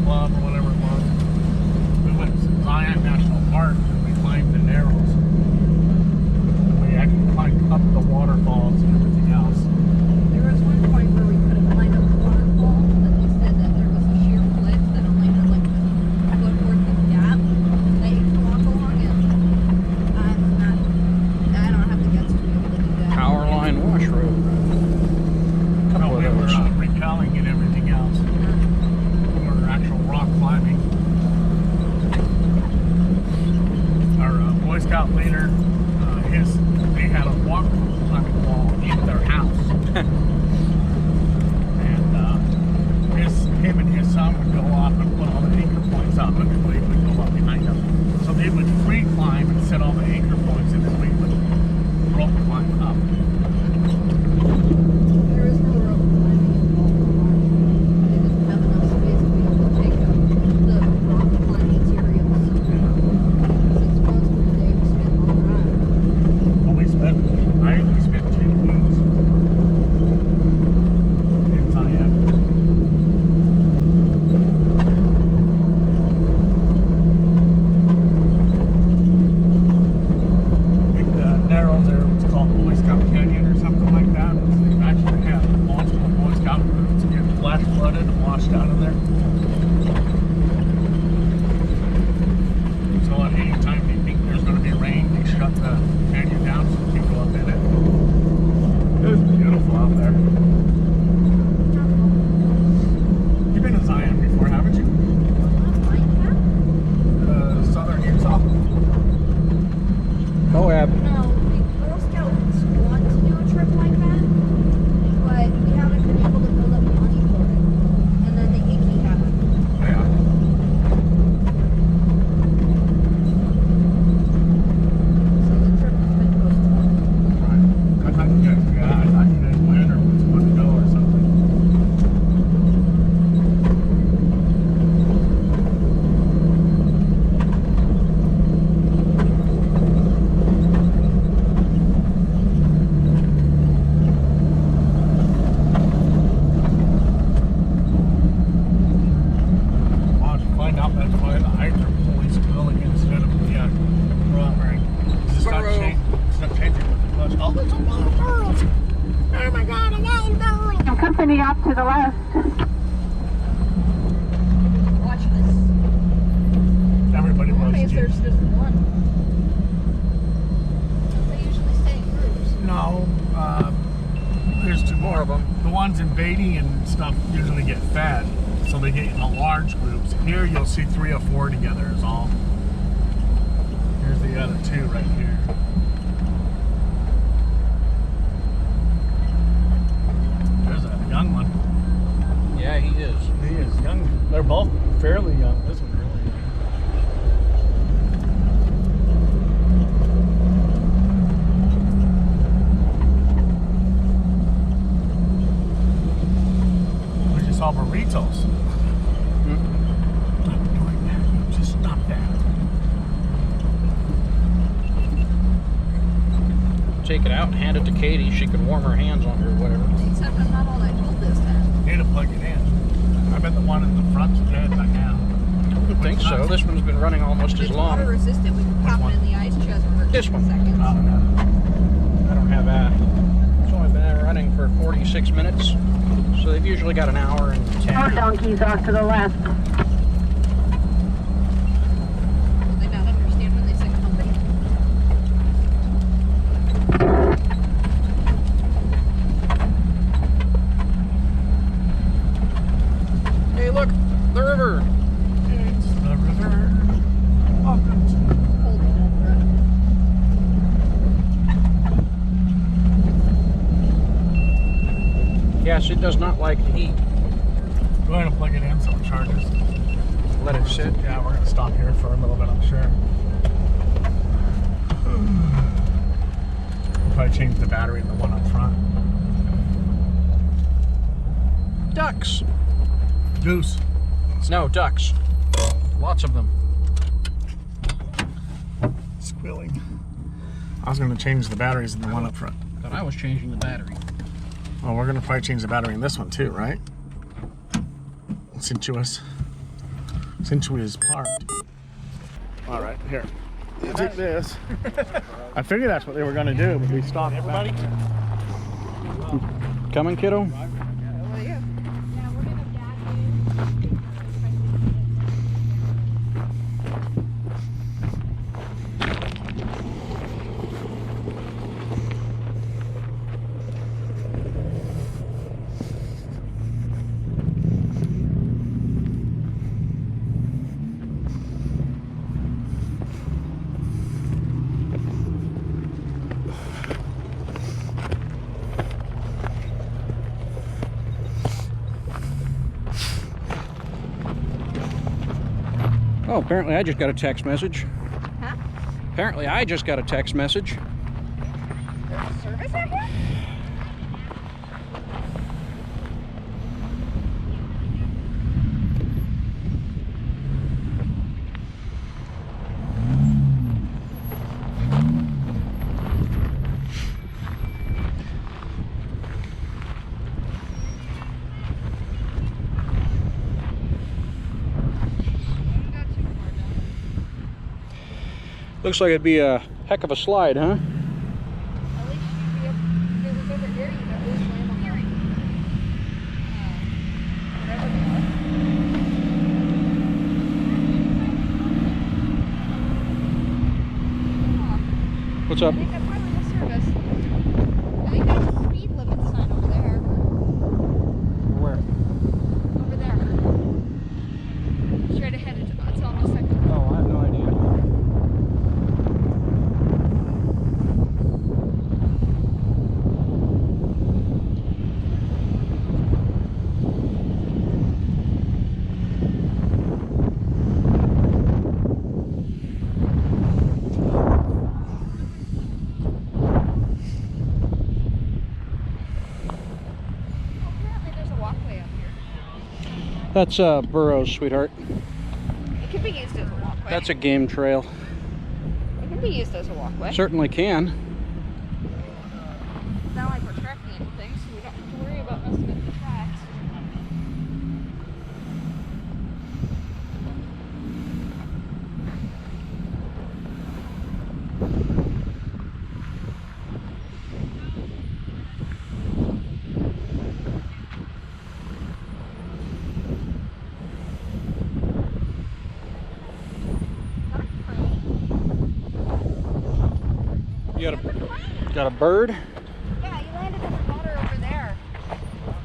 Club or whatever it was. We went to Zion National Park and we climbed the Narrows. We actually climbed up the waterfalls and everything else. There was one point where we could have climbed up the waterfall, but they said that there was a sheer cliff that only had like a foot worth of gap that you can walk along, and I don't have the guts to be able to do that. Power line wash road. No, we were rappelling and everything else. We were actual rock climbing. Our Boy Scout leader, they had a rock climbing wall in their house. And him and his son would go up and put all the anchor points up, and everybody would go up behind them. So they would free climb and set all the anchor points, and then we would rope climb up. There is no rope climbing involved in March. They didn't have enough space to be able to take out the rock climbing materials. Since most of the day we spent on the ride. Well, we spent 2 weeks in Zion. I think the Narrows there was called Boy Scout Canyon or something like that. They actually had multiple Boy Scout groups get flash flooded and washed out of there. So at any time they think there's going to be rain, they shut the canyon down so you can go up in it. It was beautiful out there. You've been to Zion before, haven't you? Southern Utah. Moab. No, the Girl Scouts want to do a trip like that, but we haven't been able to build up money for it. And then the icky happened. Yeah. So the trip has been postponed. Right. I thought you guys went or was going to go or something. Wow, to find out that's why the hydrant police going instead of the rubber. It's not changing with the clutch. Oh, there's a wild girl! Oh my god, a wild girl! Company off to the left. Watch this. Everybody Only loves if Jeeps. there's just one. They usually stay in groups. No, there's 2 more of them. The ones in Beatty and stuff usually get fed, so they get in the large groups. Here you'll see 3 or 4 together is all. Here's the other 2 right here. There's a young one. Yeah, he is. He is young. They're both fairly young. This one's really young. We just saw burritos. Stop doing that. Just stop that. Take it out and hand it to Katie. She could warm her hands on it or whatever. Except I'm not all that cold this time. Need to plug it in. I bet the one in the front's dead by now. I would think so. This one's been running almost as It's water long. resistant. We can pop it in the ice chest for This 10 one. seconds. I don't know. I don't have a. It's only been running for 46 minutes, so they've usually got an hour and 10. Our donkeys off to the left. Do they not understand when they say company? Hey, look, the river. It's the river. Welcome to Cold water. Yes, it does not like heat. Go ahead and plug it in so it charges. Let it sit. Yeah, we're gonna stop here for a little bit, I'm sure. We'll probably change the battery in the one up front. Ducks. Goose. No, ducks. Lots of them. Squealing. I was gonna change the batteries in the one up front. But I was changing the battery. Well, we're gonna probably change the battery in this one too, right? Sensuous. since we was parked. All right, here. You take this. I figured that's what they were going to do, but we stopped. Everybody? Coming, kiddo? Oh, apparently I just got a text message. Huh? Apparently I just got a text message. There's a service out here? Looks like it'd be a heck of a slide, huh? At least you'd be up, if it was over here, you'd at least land on the whatever it was. What's up? I think that's probably the service. I think there's a speed limit sign over there. Where? Over there. Straight ahead, it's almost like a... Oh, I have no idea. Apparently there's a walkway up here. That's Burroughs, sweetheart. It can be used as a walkway. That's a game trail. It can be used as a walkway. Certainly can. It's not like we're tracking anything, so we don't have to worry about messing up the tracks. You got a bird? Yeah, he landed in the water over there.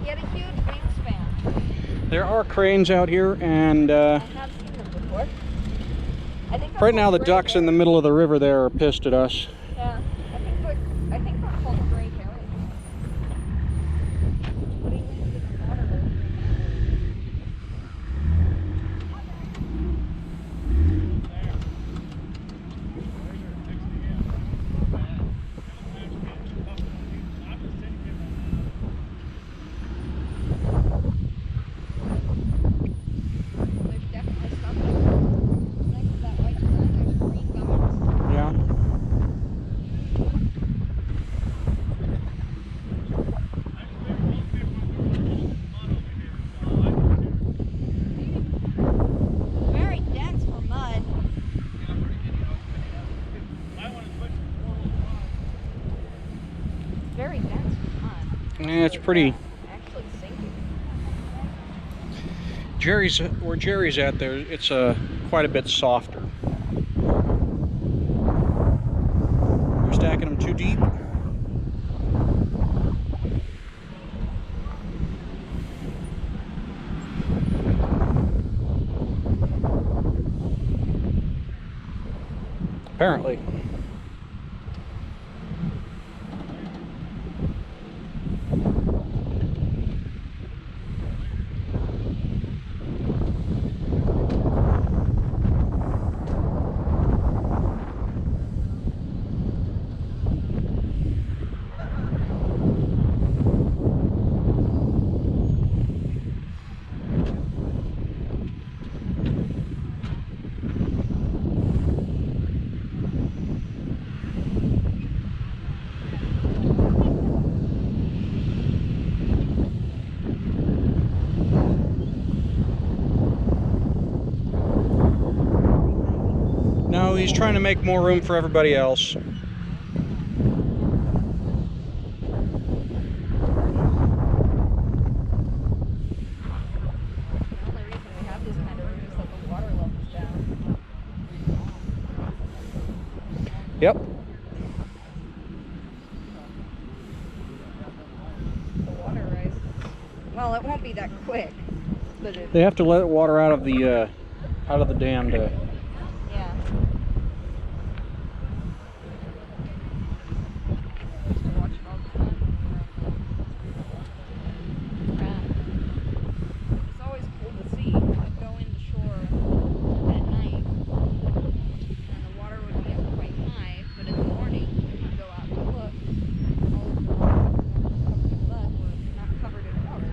He had a huge wingspan. There are cranes out here, and I have seen them before. I think they're right now the called gray ducks in the middle of the river there are pissed at us. Yeah, I think they're called gray herring. But he landed in the water there. There's definitely something. Next to that white sign, there's green gummies. Yeah. Very dense for mud. Very dense for mud. Yeah, it's pretty. Actually sinking. Where Jerry's at there, it's quite a bit softer. We're stacking them too deep. Apparently. he's trying to make more room for everybody else. The only reason we have this kind of room is that the water level's down. Yep. The water rises. Well, it won't be that quick, but it. They have to let water out of the dam to. Yeah. Used to watch it all the time. It's always cool to see. I'd go into shore at night, and the water would be up quite high, but in the morning, you'd go out and look, all of the rocks covered in mud were not covered in water.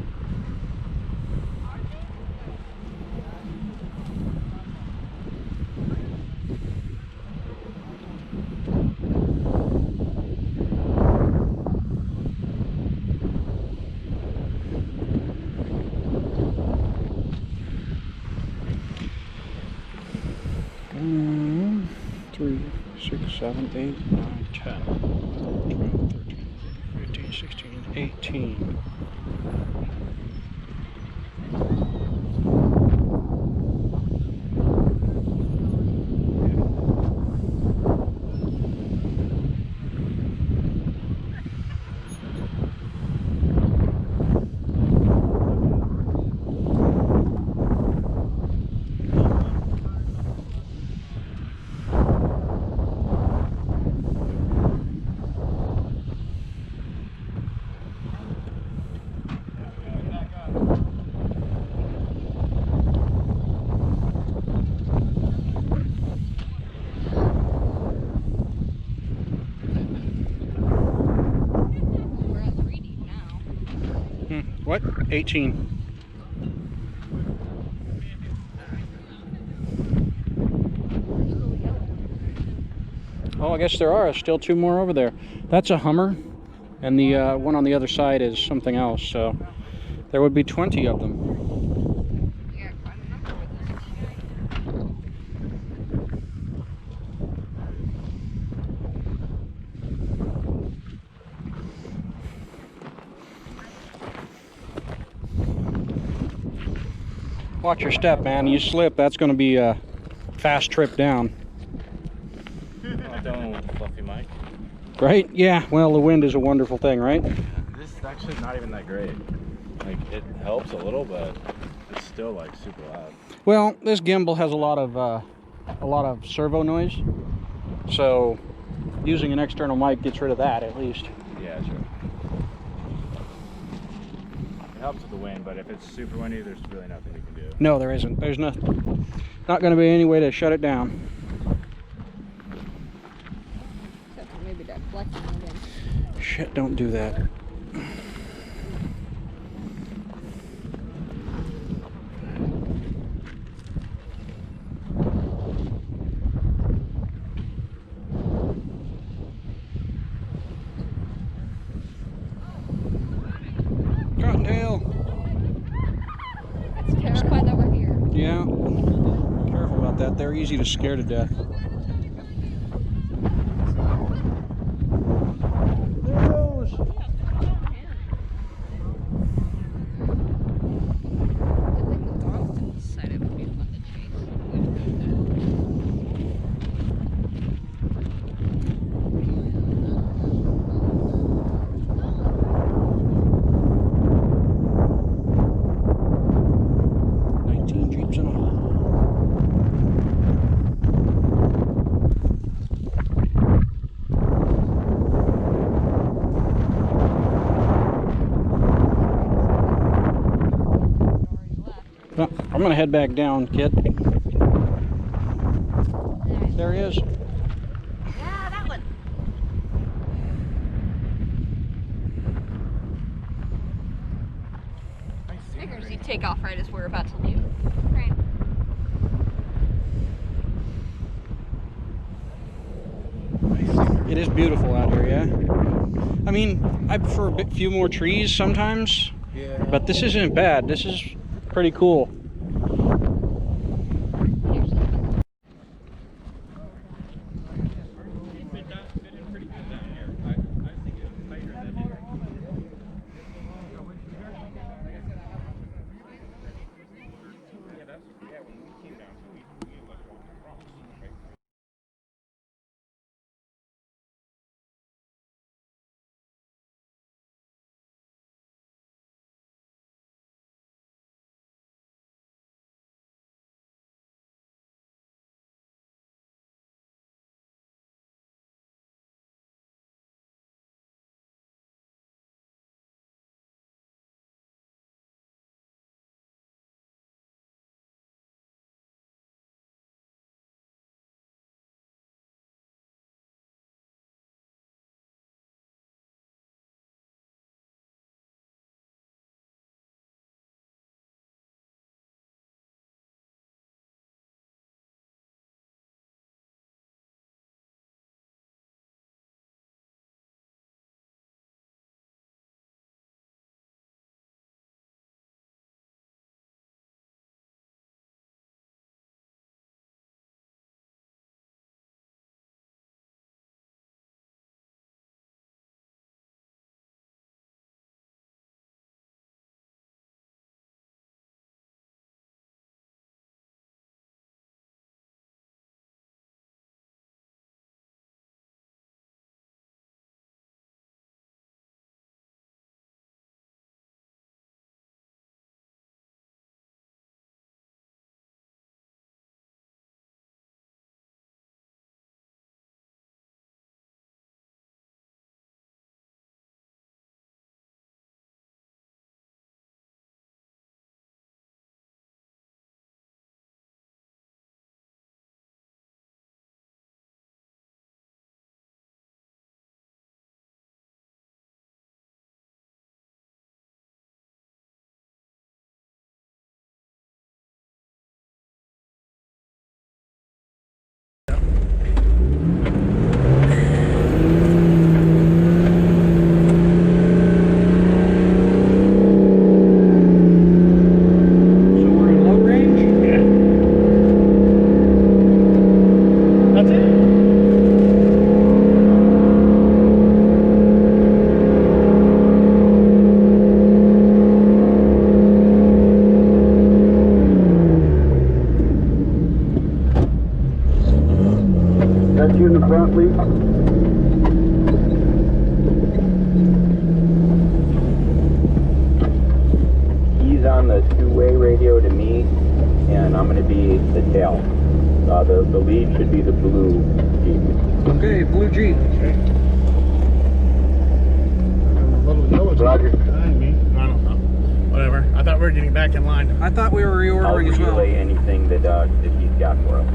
Mm, 3, 6, 7, 8, 9, 10, 11, 12, 13, 15, 16, 18. We're at 3 deep now. What? 18. Oh, I guess there are still 2 more over there. That's a Hummer, and the one on the other side is something else, so there would be 20 of them. Yeah, quite a number with this. Watch your step, man. You slip, that's going to be a fast trip down. I'm done with the fluffy mic. Right? Yeah, well, the wind is a wonderful thing, right? This is actually not even that great. Like, it helps a little, but it's still like super loud. Well, this gimbal has a lot of servo noise, so using an external mic gets rid of that at least. Yeah, sure. It helps with the wind, but if it's super windy, there's really nothing we can do. No, there isn't. There's not going to be any way to shut it down. Except for maybe that flexing again. Shit, don't do that. Cottontail. It's terrified that we're here. Yeah. Careful about that. They're easy to scare to death. There it goes. Good thing the dogs didn't decide it would be fun to chase. Jeeps in a hole. Well, I'm gonna head back down, kid. There he is. Yeah, that one. Figures you take off right as we're about to leave. Right. It is beautiful out here, yeah. I mean, I prefer a few more trees sometimes, Yeah. but this isn't bad. This is pretty cool. on, please? He's on the two-way radio to me, and I'm going to be the tail. The lead should be the blue Jeep. Okay, blue Jeep. Okay. A little yellow Jeep Roger. behind me. I don't know. Whatever. I thought we were getting back in line. I thought we were I'll reordering as well. relay anything that he's got for us.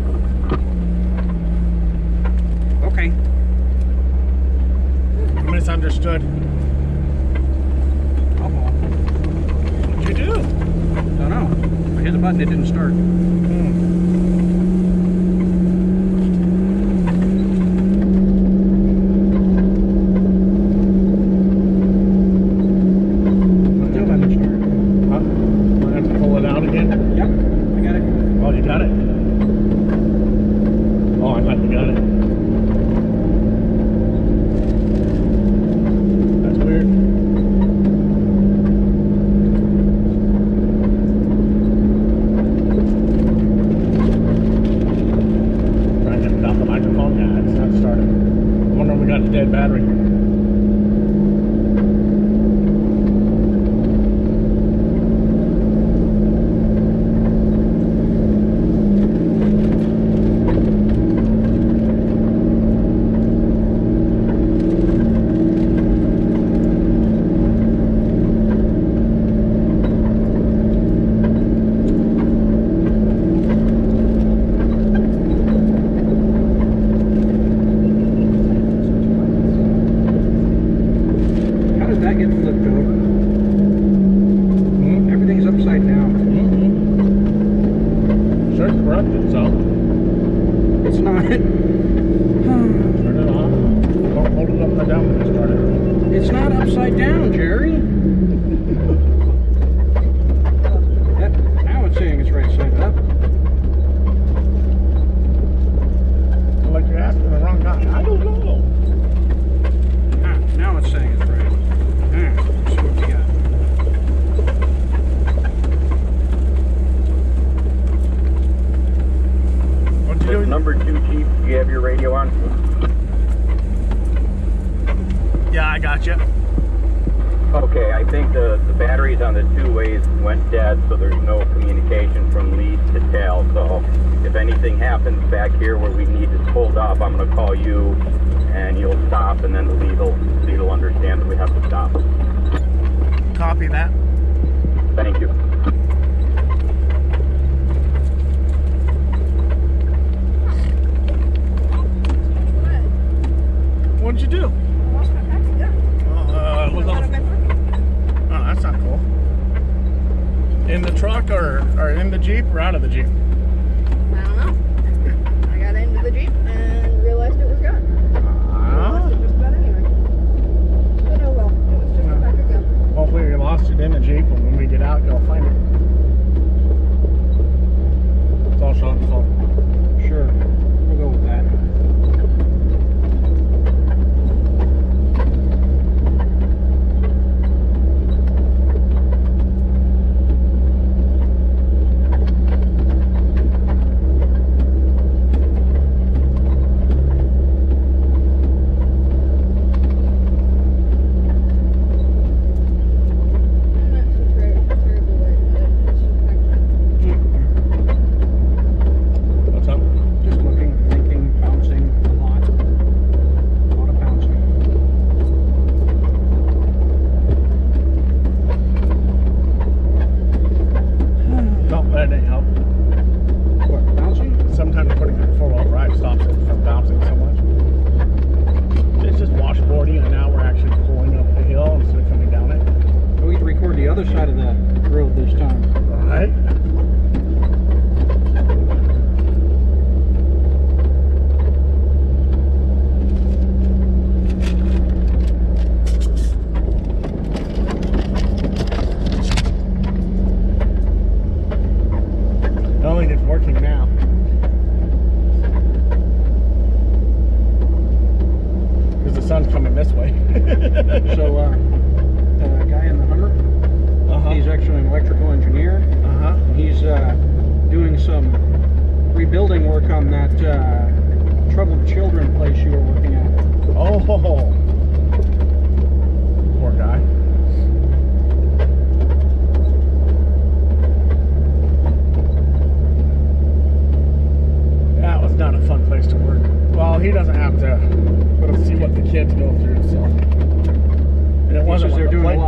Okay. Misunderstood. Uh-oh. What'd you do? Don't know. I hit the button, it didn't start. Still doesn't start. Huh? I have to pull it out again? Yep, I got it. Oh, you got it? Oh, I thought you got it. That's weird. Trying to get without the microphone? Yeah, it's not starting. I wonder if we got a dead battery. How does that get flipped over? Everything's upside down. Sure, corrected, so It's not. turn it off. Don't hold it upside down when you start it. It's not upside down, Jerry. Now it's saying it's right side up. Like you're asking the wrong guy. I don't know. Now it's saying it's right. Let's see what we got. What'd you do? Number 2 Jeep, do you have your radio on? Yeah, I got you. Okay, I think the batteries on the two ways went dead, so there's no communication from lead to tail. So if anything happens back here where we need to pulled up, I'm going to call you, and you'll stop, and then the lead will understand that we have to stop. Copy that. Thank you. What'd you do? I lost my package. Yeah. Look Out on of the, my pocket. oh, that's not cool. In the truck or in the Jeep or out of the Jeep? I don't know. I got into the Jeep and realized it was gone. I lost it just about anyway. But oh well, it was just a pack of gum. Hopefully you lost it in the Jeep, and when we get out, you'll find it. It's all Sean's fault. Sure. We'll go with that. I'm not too terribly worried about it. It's just a pack of gum. What's up? Just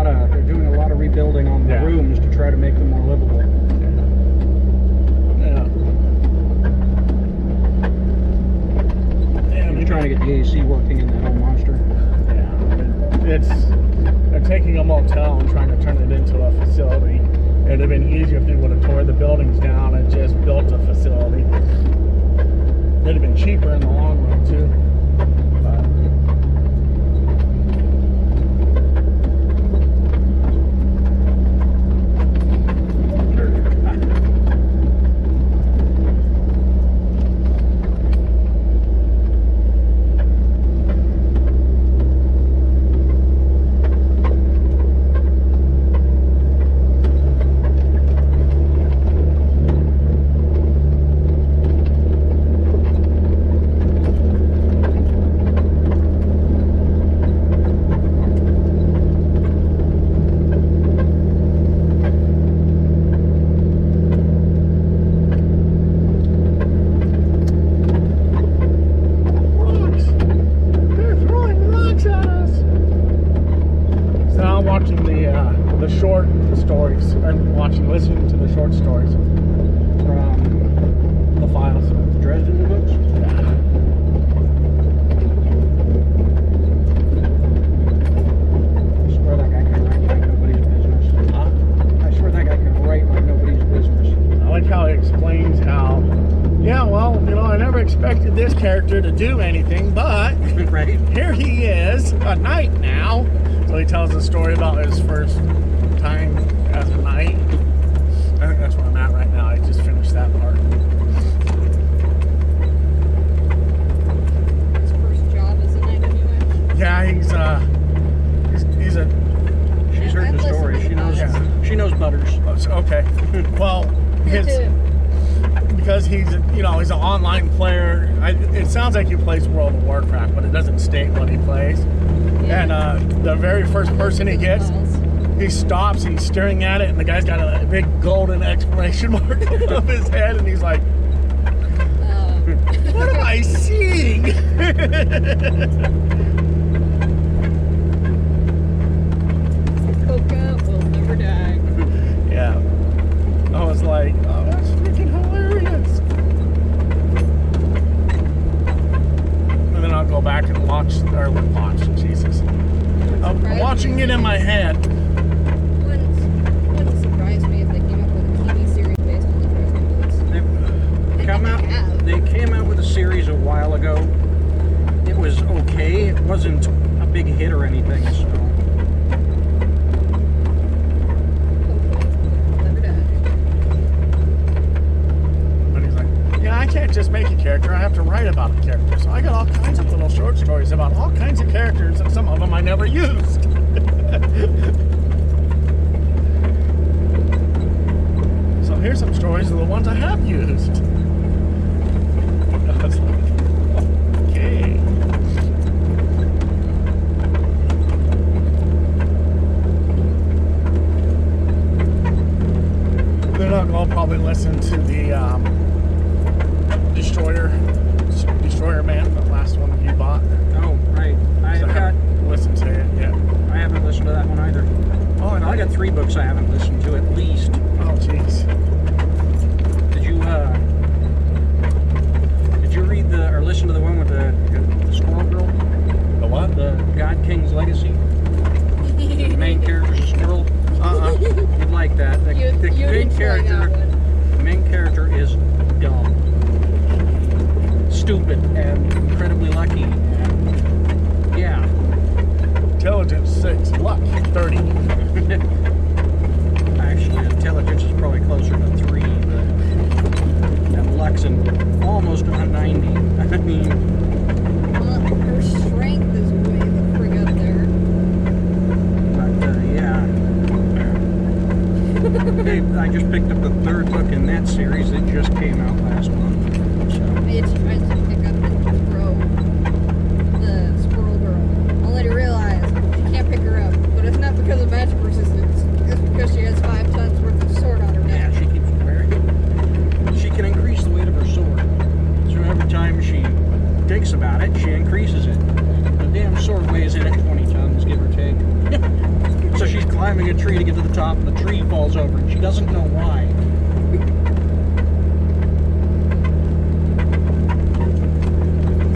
they're doing a lot of rebuilding on the Yeah. rooms to try to make them more livable. Yeah. I'm just trying to get the AC working in that old monster. They're taking a motel and trying to turn it into a facility. It'd have been easier if they would have tore the buildings down and just built a facility. It'd have been cheaper in the long run too. The short stories. I'm listening to the short stories From the files. Dresden books? I swear that guy can write like nobody's business. I swear that guy can write like nobody's business. I like how he explains how, yeah, well, I never expected this character to do anything, but Right? here he is, a knight now. So he tells a story about his first time as a knight. I think that's where I'm at right now. I just finished that part. His first job as a knight anyway. Yeah, he's a. She's heard I've the story. listened to She knows. Butters. She knows Butters. Okay. Well, Me too. because he's he's an online player. It sounds like he plays World of Warcraft, but it doesn't state what he plays. Yeah. And the very first person he gets, he stops, he's staring at it, and the guy's got a big golden exclamation mark above his head, and he's like, what am I seeing? Coca will never die. Yeah. I was like, oh, that's freaking hilarious. And then I'll go back and watch, Jesus. I'm watching it in my head. Wouldn't surprise me if they came up with a TV series based on the Dresden books. They came out with a series a while ago. It was okay. It wasn't a big hit or anything, so. Never die. But he's like, yeah, I can't just make a character. I have to write about a character. So I got all kinds of little short stories about all kinds of characters, and some of them I never used. So here's some stories of the ones I have used. I was like, okay. Then I'll probably listen to the Destroyer Man, the last one you bought. Oh, right. I So I haven't listened to it yet. I haven't listened to that one either. Oh, and I got 3 books I haven't listened to at least. Oh, jeez. Did you read or listen to the one with the squirrel girl? The what? The God King's Legacy? The main character's a squirrel. You'd like that. The You'd main enjoy character. that one. The main character is dumb, stupid, and incredibly lucky. And yeah. Intelligence 6, luck 30. Actually, intelligence is probably closer to 3, but and luck's almost on 90. I mean, Well, her strength is way the frig up there. but yeah. Hey, I just picked up the 3rd book in that series that just came out last month. So. Mitch tries to pick up and throw the squirrel girl, only to realize she can't pick her up. But it's not because of magic resistance. It's because she has 5 tons worth of sword on her Yeah, neck. she keeps wearing it. She can increase the weight of her sword. So every time she thinks about it, she increases it. The damn sword weighs in at 20 tons, give or take. So she's climbing a tree to get to the top, and the tree falls over, and she doesn't know why.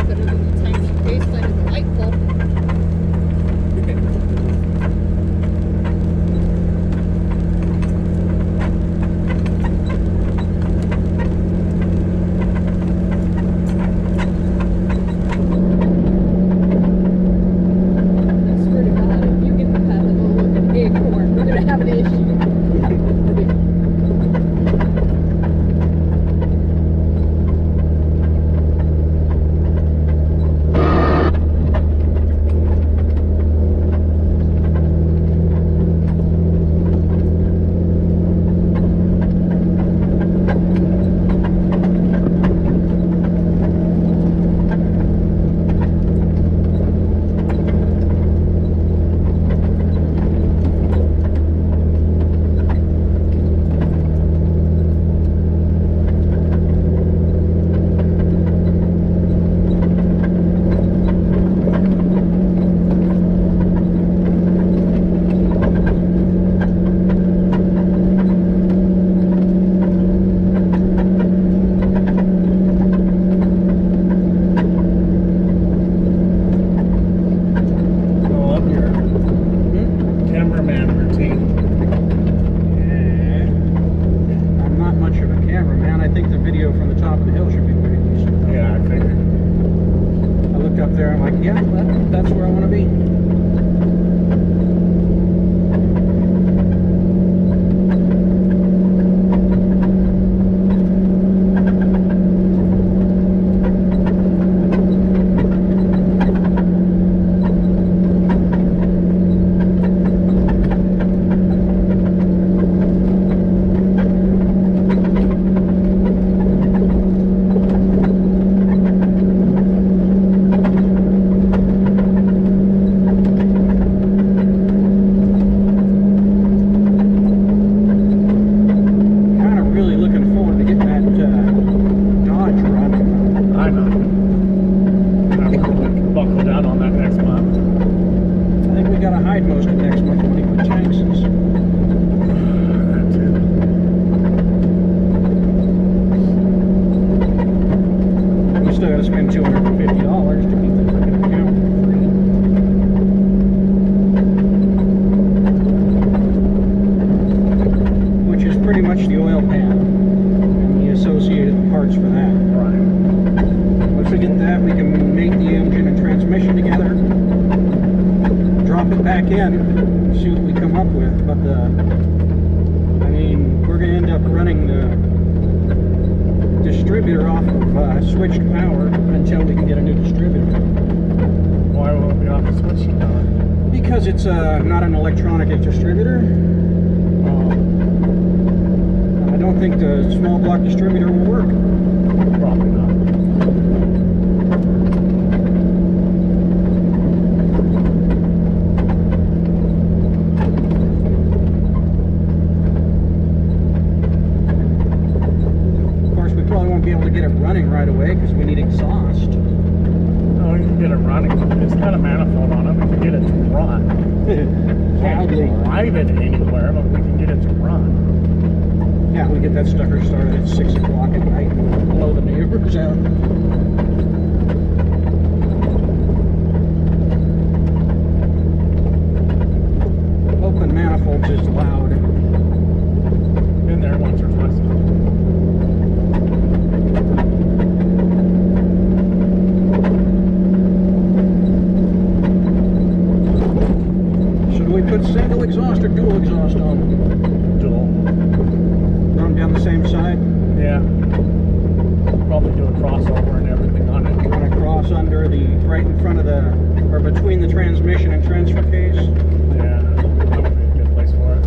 Better than the time she faced under the light pole. I swear to God, if you get the path of a looking acorn, we're gonna have an issue. I love your cameraman routine. I'm not much of a cameraman. I think the video from the top of the hill should be pretty decent. Yeah, I figured. I looked up there, I'm like, yeah, that's where I want to be. Kind of really looking forward to getting that Dodge running. I know. I'm going to buckle down on that next month. I think we got to hide most of next month when he put tanks in. That too. We still got to spend $250 to keep the freaking account free. Which is pretty much the oil pan and the associated parts for that. Right. Once we get that, we can mate the engine and transmission together, drop it back in, see what we come up with. But I mean, we're going to end up running the distributor off of switched power until we can get a new distributor. Why will it be off the switch power? Because it's not an electronic distributor. I don't think the small block distributor will work. Probably not. Of course, we probably won't be able to get it running right away because we need exhaust. Oh, you can get it running. It's got a manifold on it. We can get it to run. Can't drive it anywhere, but we can get it to run. Yeah, we get that sucker started at 6 o'clock at night and blow the neighbors out. Open manifolds is loud. Been there once or twice. Should we put single exhaust or dual exhaust on? Dual. Run down the same side? Yeah. Probably do a crossover and everything on it. Run across under the, right in front of the, or between the transmission and transfer case? Yeah. That would be a good place for it.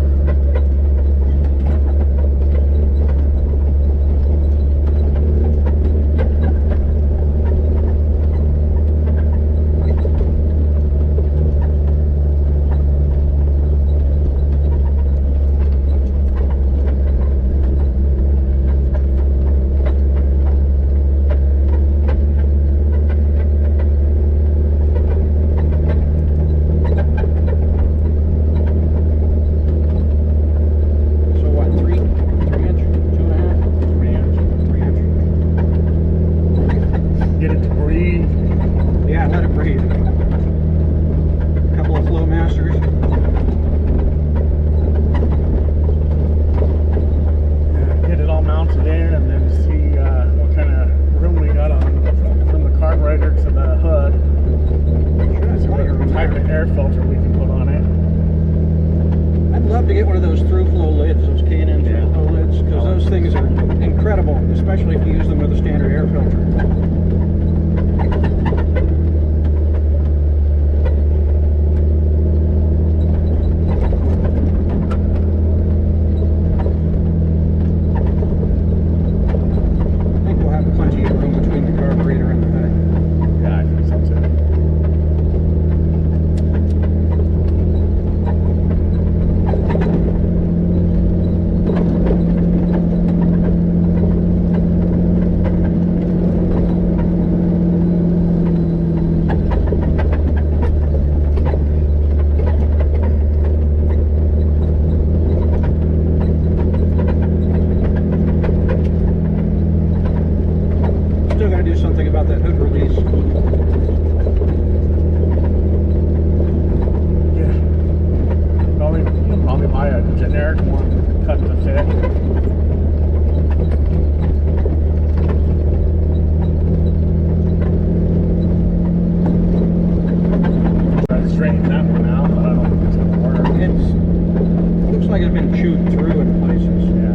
one of those through-flow lids, those K&N through-flow lids, because those things are incredible, especially if you use them with a standard air filter. I think we'll have plenty of room between the carburetor and the hood. Yeah, I think so too. Still got to do something about that hood release. Yeah. Probably buy a generic one, cut to fit. Try to straighten that one out, but I don't think it's gonna work. It looks like it's been chewed through in places. Yeah.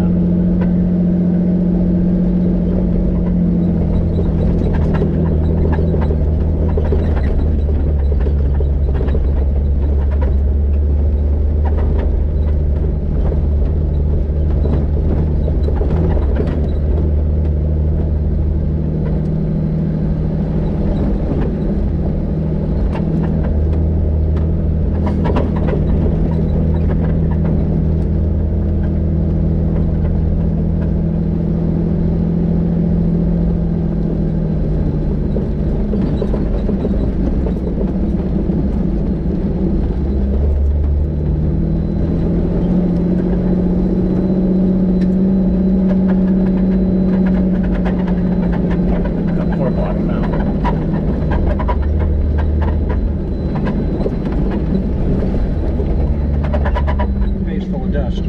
Face full of dust.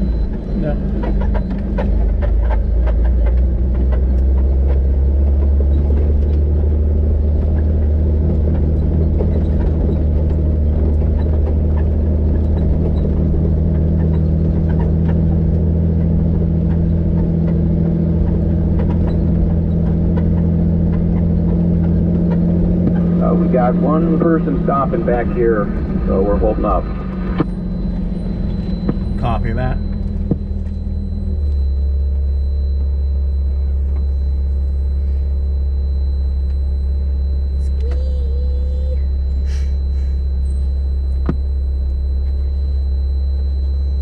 We got one person stopping back here, so we're holding up. Copy that.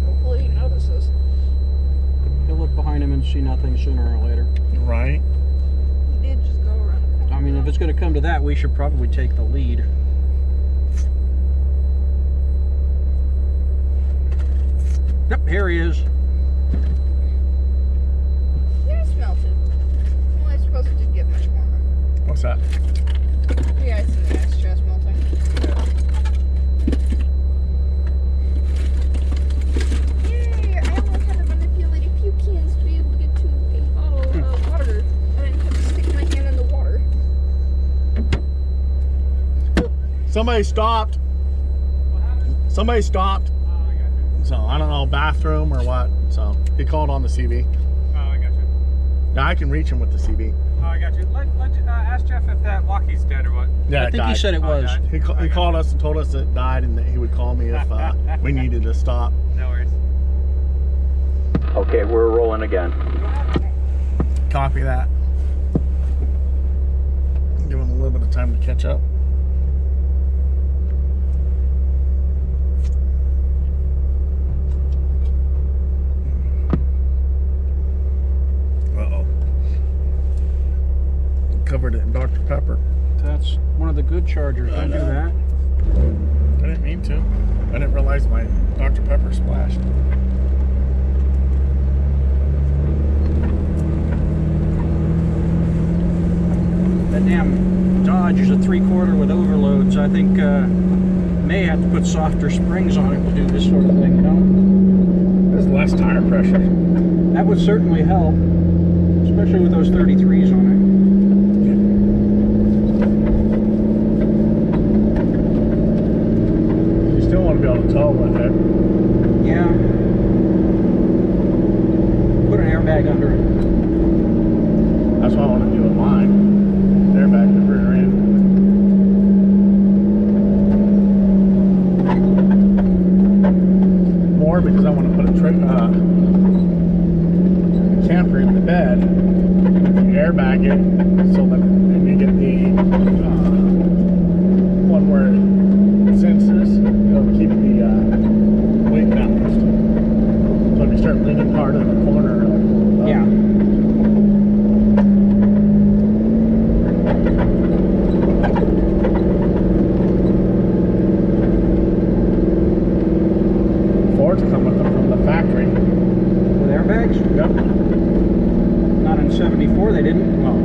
Hopefully he notices. He'll look behind him and see nothing sooner or later. Right. He did just go around the corner. I mean, if it's going to come to that, we should probably take the lead. Yep, here he is. Yeah, it melted. Well, I suppose it did get much warmer. What's that? Yeah, I see the ice chest melting. Yay! I only had to manipulate a few cans to be able to get to a bottle of water. I didn't have to stick my hand in the water. Somebody stopped. Somebody stopped. So I don't know, bathroom or what. So he called on the CB. Oh, I got you. Yeah, I can reach him with the CB. Oh, I got you. Ask Jeff if that walkie's dead or what. Yeah, I it think he died. said it Oh, it was. died? He called us and told us it died and that he would call me if we needed to stop. No worries. Okay, we're rolling again. Copy that. Give him a little bit of time to catch up. Uh-oh. Covered it in Dr. Pepper. That's one of the good chargers. Don't do that. I didn't mean to. I didn't realize my Dr. Pepper splashed. That damn Dodge is a 3/4 with overloads. I think may have to put softer springs on it to do this sort of thing, you know? There's less tire pressure. That would certainly help, especially with those 33s on it. You still want to be able to tow with it. Yeah. camper in the bed, you airbag it, so that and you get the one where it senses, it'll keep the weight balanced. So if you start leaning hard in the corner, it'll pull it up. Yeah. Ford's come with them from the factory. With airbags? Yep. Not in 74, they didn't. Oh.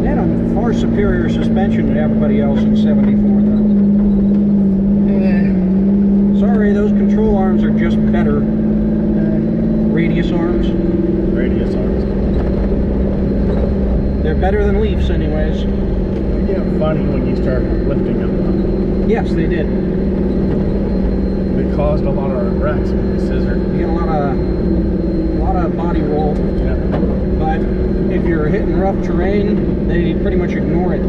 They had a far superior suspension than everybody else in 74, though. Sorry, those control arms are just better. Radius arms. Radius arms. They're better than Leafs, anyways. They get funny when you start lifting them. Yes, they did. They caused a lot of wrecks with the scissor. You get a lot of body roll. Yeah. But if you're hitting rough terrain, they pretty much ignore it.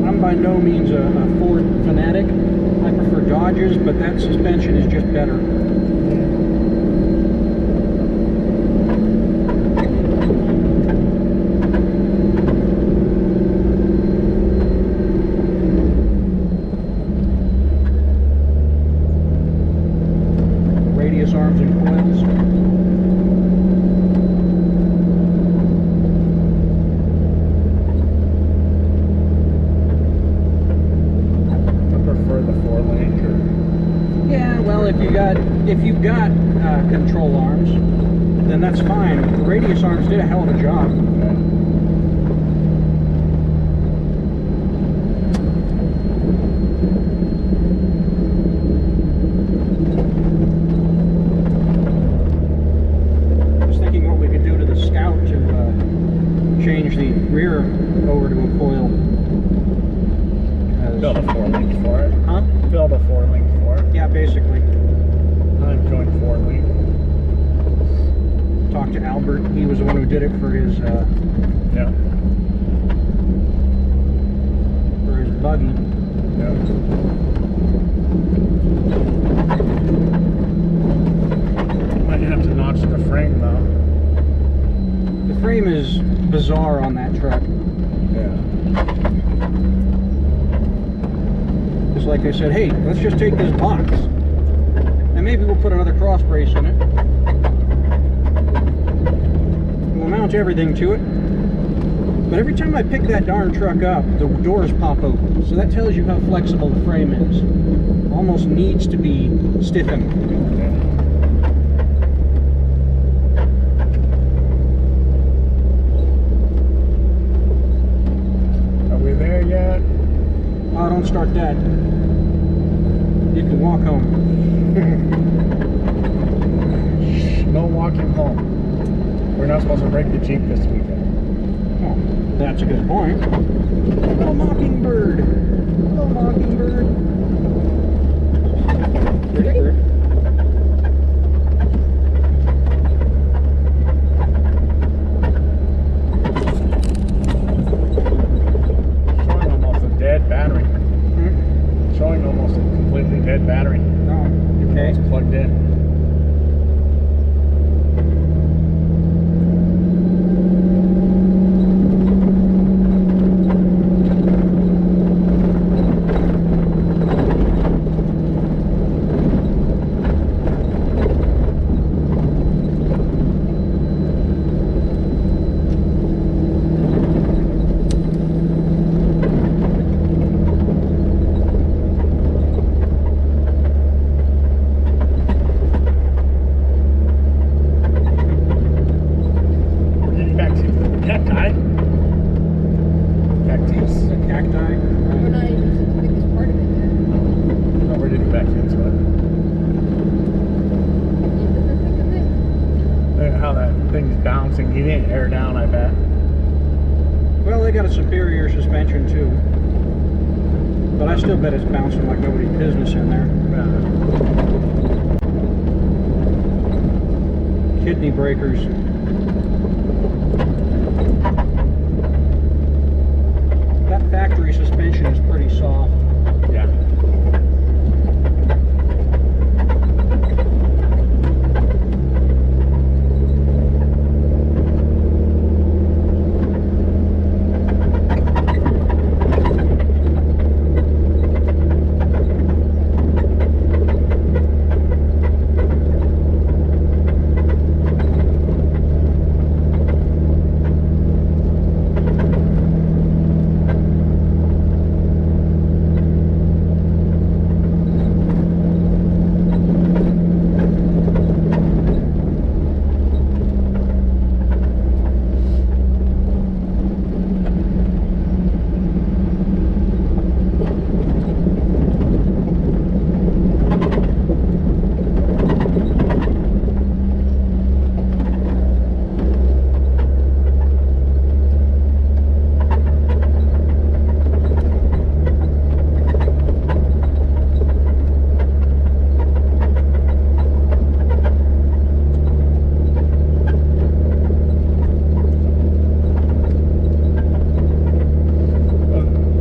I'm by no means a Ford fanatic. I prefer Dodges, but that suspension is just better. Radius arms and coils. If you've got control arms, then that's fine. The radius arms did a hell of a job. I was thinking what we could do to the Scout to change the rear over to a coil. Build a 4-link for it. Huh? Build a 4-link for it. Yeah, basically. I'm going 4-link. Talked to Albert. He was the one who did it for his Yeah. for his buggy. Yeah. Might have to notch the frame though. The frame is bizarre on that truck. Yeah. It's like they said, hey, let's just take this box and maybe we'll put another cross brace in it. We'll mount everything to it. But every time I pick that darn truck up, the doors pop open. So that tells you how flexible the frame is. Almost needs to be stiffened. Are we there yet? Oh, don't start that. You can walk home. No walking home. We're not supposed to break the Jeep this weekend. Oh, that's a good point. Little mockingbird. Little mockingbird. Pretty good. Showing almost a dead battery. Showing almost a completely dead battery. Oh, okay. It's plugged in. Bouncing, he didn't air down, I bet. Well, they got a superior suspension too, but I still bet it's bouncing like nobody's business in there. Kidney breakers. That factory suspension is pretty soft. Yeah.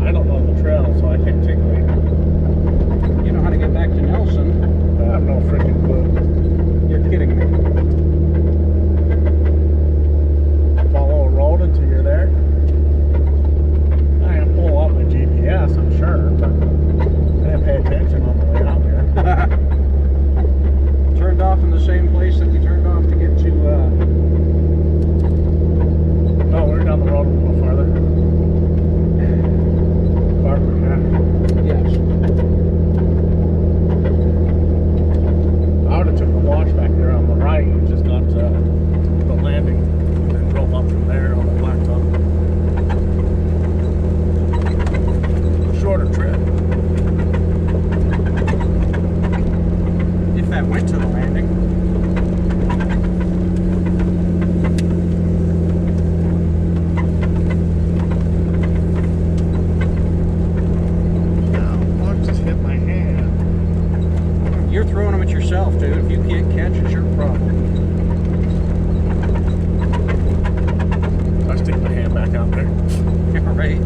I don't know the trail, so I can't take away. You know how to get back to Nelson? I have no freaking clue. You're kidding me. Follow a road until you're there. I can pull up my GPS, I'm sure, but I didn't pay attention on the way out here. Turned off in the same place that we turned off to get to, No, we're down the road a little farther. Farther, yeah. yes. I would have took the wash back there on the right and just gone to the landing and then drove up from there on the blacktop. Shorter trip. If that went to the landing. Now, I just hit my hand. You're throwing them at yourself, dude. If you can't catch, it's your problem. I stick my hand back out there. Right?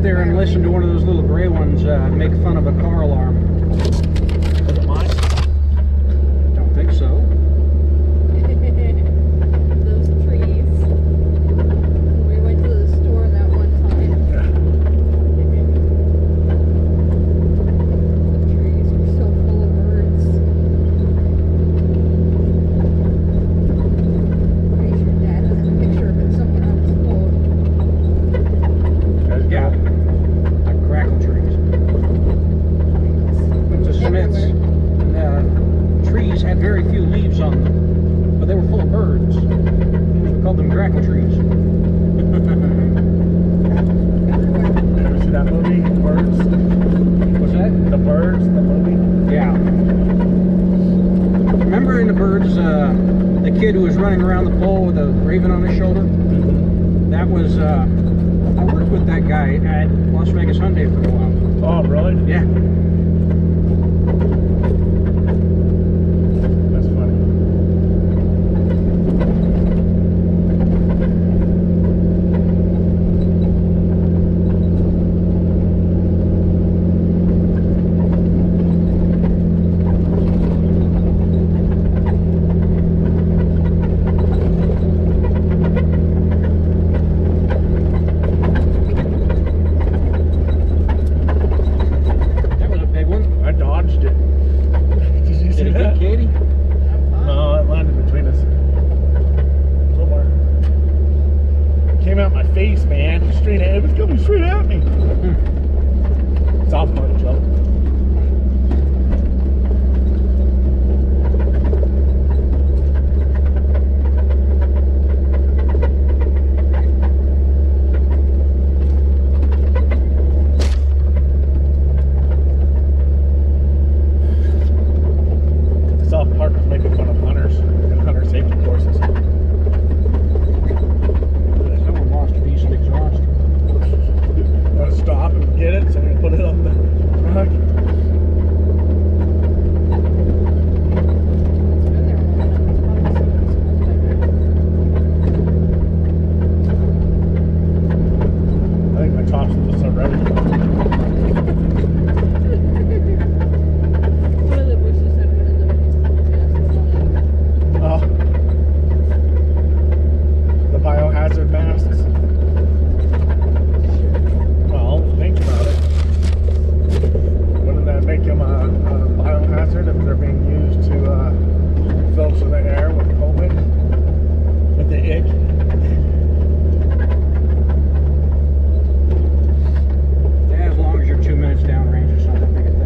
there and listen to one of those little gray ones make fun of a car alarm. Was it mine? Don't think so. Those trees. We went to the store that one time. Yeah. The trees were so full of birds. Pretty sure Dad has a picture of it somewhere on his phone. Yeah. Like crackle trees. Went to Smith's. And trees had very few leaves on them, but they were full of birds. We called them crackle trees. Ever see that movie, Birds? What's that? The Birds, the movie? Yeah. Remember in the birds, the kid who was running around the pole with a raven on his shoulder? That was, I worked with that guy at Las Vegas Hyundai for a while. Oh, really? Yeah. That's funny. That was a big one. I dodged it. Did you see Did it that? get Katie? No, it landed between us. Somewhere. Came out my face, man. Straight at it. Was coming straight at me. South Park joke. South Park was making fun of hunters and hunter safety courses. Someone lost a piece of exhaust. Want to stop and get it so we can put it on the truck? It's been there a long time. I think my top's almost ready. One of the bushes had one of the Oh. The biohazard masks. Well, think about it. Wouldn't that make them a biohazard if they're being used to filter the air with COVID? With the ick? Yeah, as long as you're 2 minutes downrange, it's not that big a thing.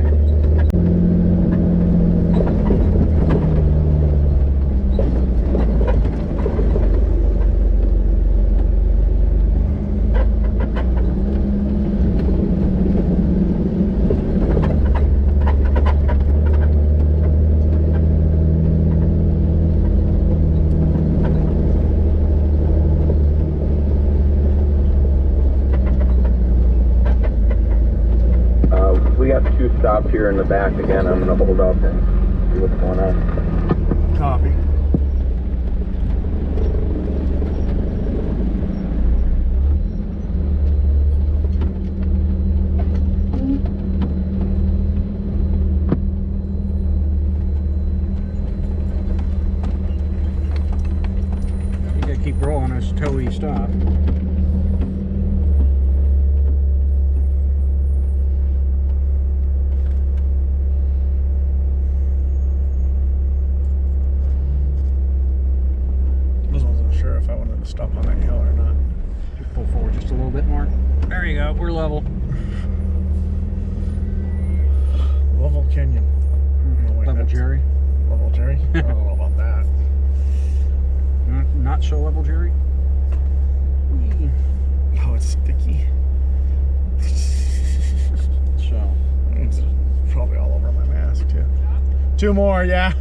We got 2 stops here in the back again. I'm gonna hold up and see what's going on. Copy. You gotta keep rolling as till you stop. I wasn't sure if I wanted to stop on that hill or not. Just pull forward just a little bit more. There you go. We're level. Level Canyon. No, wait, Level that's- Jerry. Level Jerry? I don't know about that. Not so level Jerry. Whee. Oh, it's sticky. So. It's probably all over my mask too. 2 more, yeah.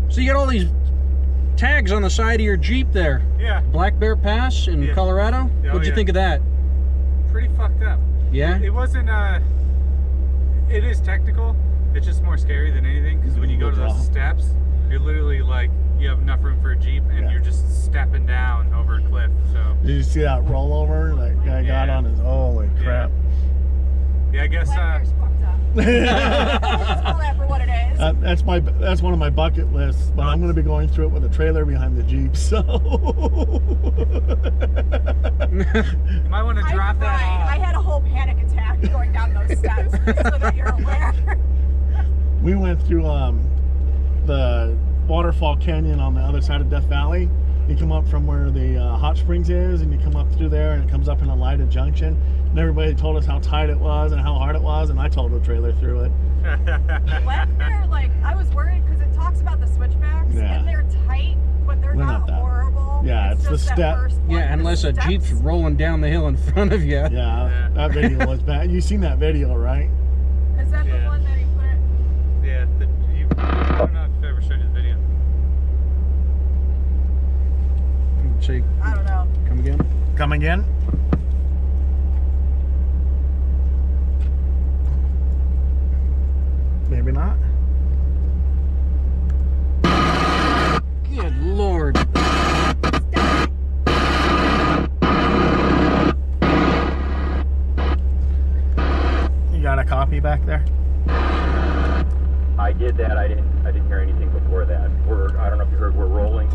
So you got all these tags on the side of your Jeep there. Yeah, Black Bear Pass in Yeah. Colorado. Oh, What'd you yeah. think of that? pretty fucked up. Yeah? It wasn't, it is technical. It's just more scary than anything, because when you go to those steps, you're literally like you have enough room for a Jeep, and Yeah. you're just stepping down over a cliff. So Did you see that rollover that guy got Yeah. on his? Holy crap! yeah, I guess. Flatwater's fucked up. Let's call that for what it is. That's one of my bucket lists, but I'm going to be going through it with a trailer behind the Jeep. So You might want to drop that off. I had a whole panic attack going down those steps, so that you're aware. we went through the Waterfall Canyon on the other side of Death Valley. You come up from where the hot springs is, and you come up through there, and it comes up in a lighted junction. And everybody told us how tight it was and how hard it was, and I told the trailer through it. Left there, like, I was worried because it talks about the switchbacks, Yeah. and they're tight, but they're They're not not that- horrible. Yeah, it's the just that step. first one, Yeah, the unless a steps. Jeep's rolling down the hill in front of you. Yeah, Yeah. that video was bad. You seen that video, right? Is that the Yeah. one that he put it? Yeah, I don't know if I ever showed you the video. Say, I don't know. come again? Come again? Maybe not. Good Lord. You got a copy back there? I did that. I didn't hear anything before that. I don't know if you heard. We're rolling.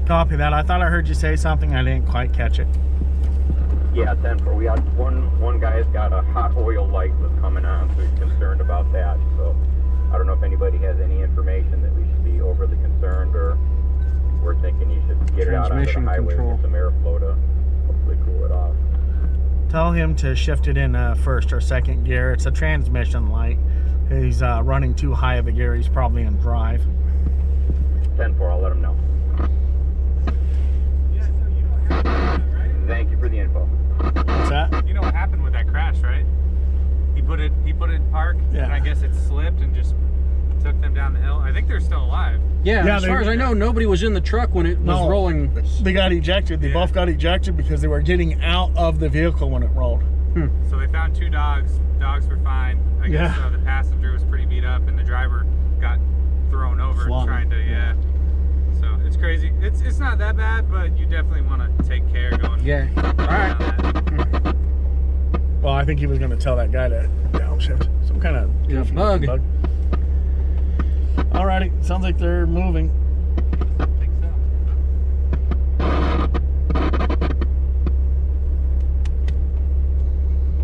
Copy that. I thought I heard you say something. I didn't quite catch it. Yeah, 10-4. We got one guy's got a hot oil light was coming on, so he's concerned about that. So I don't know if anybody has any information that we should be overly concerned, or we're thinking you should get it out onto the Transmission highway control. and get some airflow to hopefully cool it off. Tell him to shift it in first or second gear. It's a transmission light. He's running too high of a gear. He's probably in drive. 10-4. I'll let him know. Yeah, so you know what happened with that, right? Thank you for the info. What's that? You know what happened with that crash, right? He put it in park, Yeah. and I guess it slipped and just took them down the hill. I think they're still alive. Yeah, Yeah, as they- far as I know, nobody was in the truck when it was No. rolling. They got ejected. They Yeah. both got ejected because they were getting out of the vehicle when it rolled. So they found 2 dogs. Dogs were fine. I guess Yeah. the passenger was pretty beat up, and the driver got thrown over Flung. trying to, yeah. So it's crazy. It's not that bad, but you definitely want to take care going. Yeah. All right. That. Well, I think he was going to tell that guy to downshift. Some kind of Yeah, goofy bug. Alrighty, sounds like they're moving. I think so.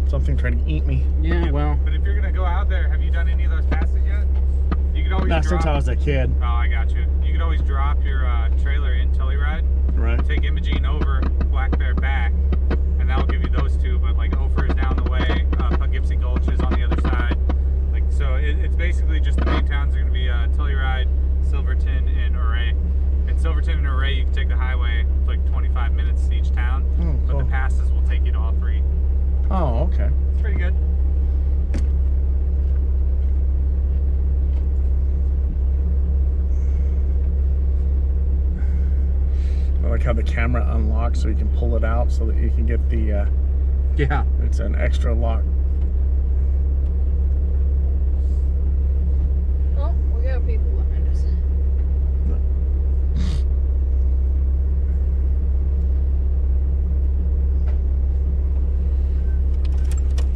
Something trying to eat me. Yeah, well, But if you're gonna go out there, have you done any of those passes yet? You could always Not drop. since I was a kid, Oh, I got you. You could always drop your trailer in Telluride, right? take Imogene over, Black Bear back, and that'll give you those 2. But like Ophir is down the way, Poughkeepsie Gulch is on the other side. Like so, it's basically just the main towns are gonna be Telluride, Silverton, and Ouray. And Silverton and Ouray, you can take the highway like 25 minutes to each town, but cool. the passes will take you to all 3. Oh, okay. It's pretty good. I like how the camera unlocks so you can pull it out so that you can get the, yeah. it's an extra lock. Oh, we got people behind us.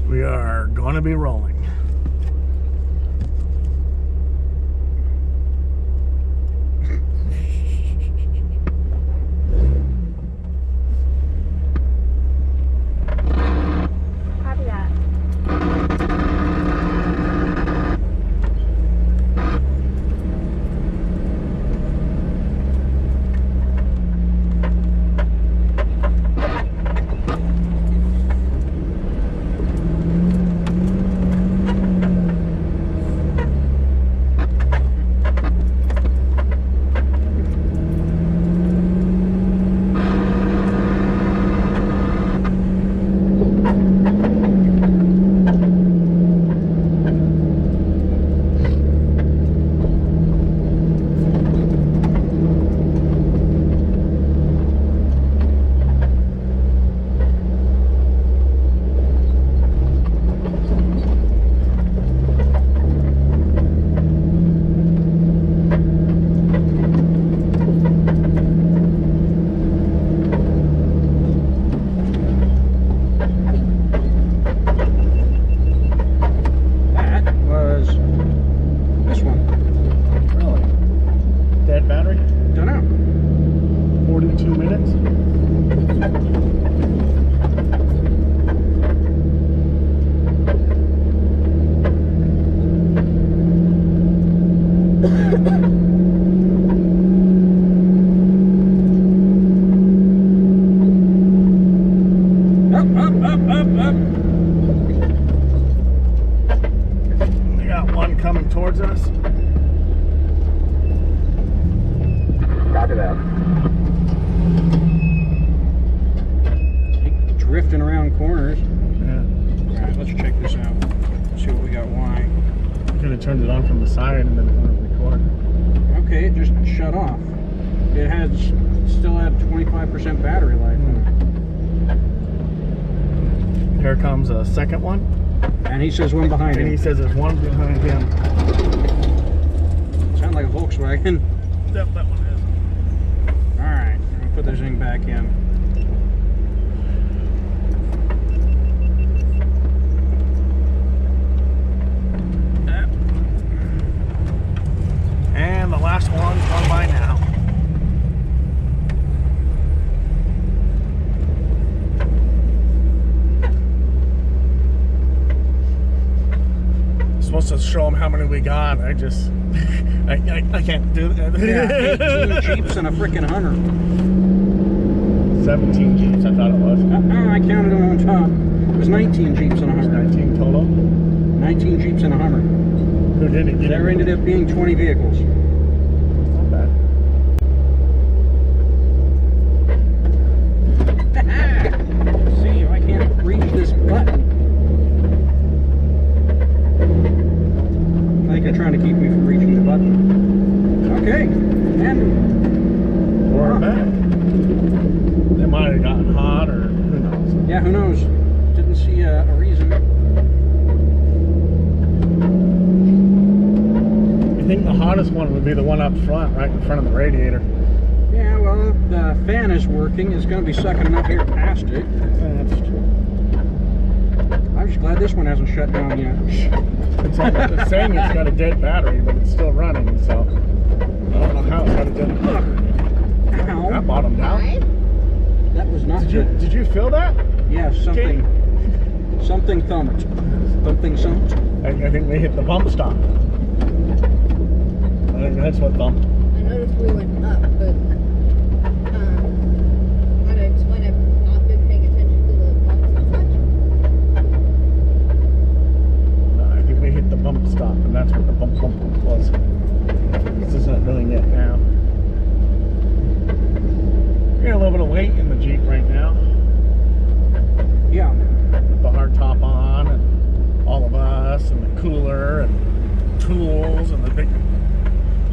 We are going to be rolling. Copy that. truck. We got one coming towards us. Copy that. Drifting around corners. Yeah. Alright, let's check this out. See what we got. Why? Could have turned it on from the side and then it wouldn't record. Okay, it just shut off. It still had 25% battery life. Here comes a second one. And he says one behind And him. he says there's one behind him. Sound like a Volkswagen. Yep, that one is. Alright, I'm gonna put this thing back in. And the last one's gone by now. Supposed to show them how many we got. I just I can't do that. Yeah, 18 Jeeps and a freaking Hummer. 17 Jeeps, I thought it was. I counted them on top. It was 19 Jeeps and a There's Hummer. 19 total. 19 Jeeps and a Hummer. Who did it? There ended up being 20 vehicles. Not bad. See if I can't reach this button. I think they're trying to keep me from reaching the button. Okay, and We're back. They might have gotten hot or who knows. yeah, who knows? Didn't see a reason. I think the hottest one would be the one up front, right in front of the radiator. Yeah, well, if the fan is working, it's going to be sucking enough air past it. That's true. I'm just glad this one hasn't shut down yet. It's saying it's got a dead battery, but it's still running, so I don't know how it's got a dead battery. Ow. That bottomed out. That was not good. Did you feel that? Yeah, something thumped. Something. I think we hit the bump stop. I think that's what thumped. I noticed we went up, but how to explain I've not been paying attention to the bumps and such. No, I think we hit the bump stop, and that's what the bump was. This isn't doing it now. We got a little bit of weight in the Jeep right now. Yeah. With the hard top on, and all of us, and the cooler, and tools, and the big.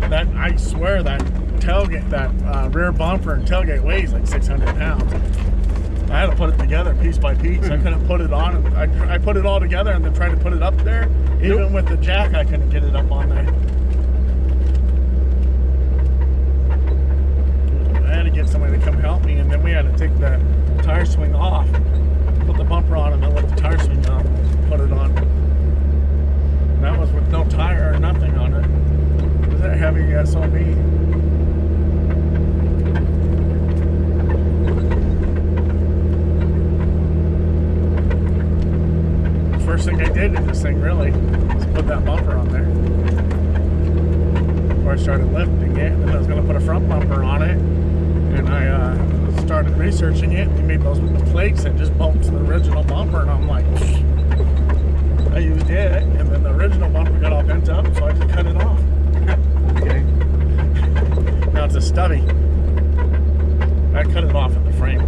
That I swear that tailgate, that rear bumper and tailgate weighs like 600 pounds. I had to put it together piece by piece. I couldn't put it on. I put it all together and then tried to put it up there. Even with the jack, I couldn't get it up on there. I had to get somebody to come help me, and then we had to take the tire swing off, put the bumper on, and then let the tire swing on, put it on. And that was with no tire or nothing on it. It was a heavy SOB. First thing I did in this thing really was put that bumper on there. Before I started lifting it, and I was going to put a front bumper on it, and I started researching it. We made those with the plates that just bumps the original bumper, and I'm like, I used it, and then the original bumper got all bent up, so I just cut it off. Okay. Now it's a stubby. I cut it off at the frame.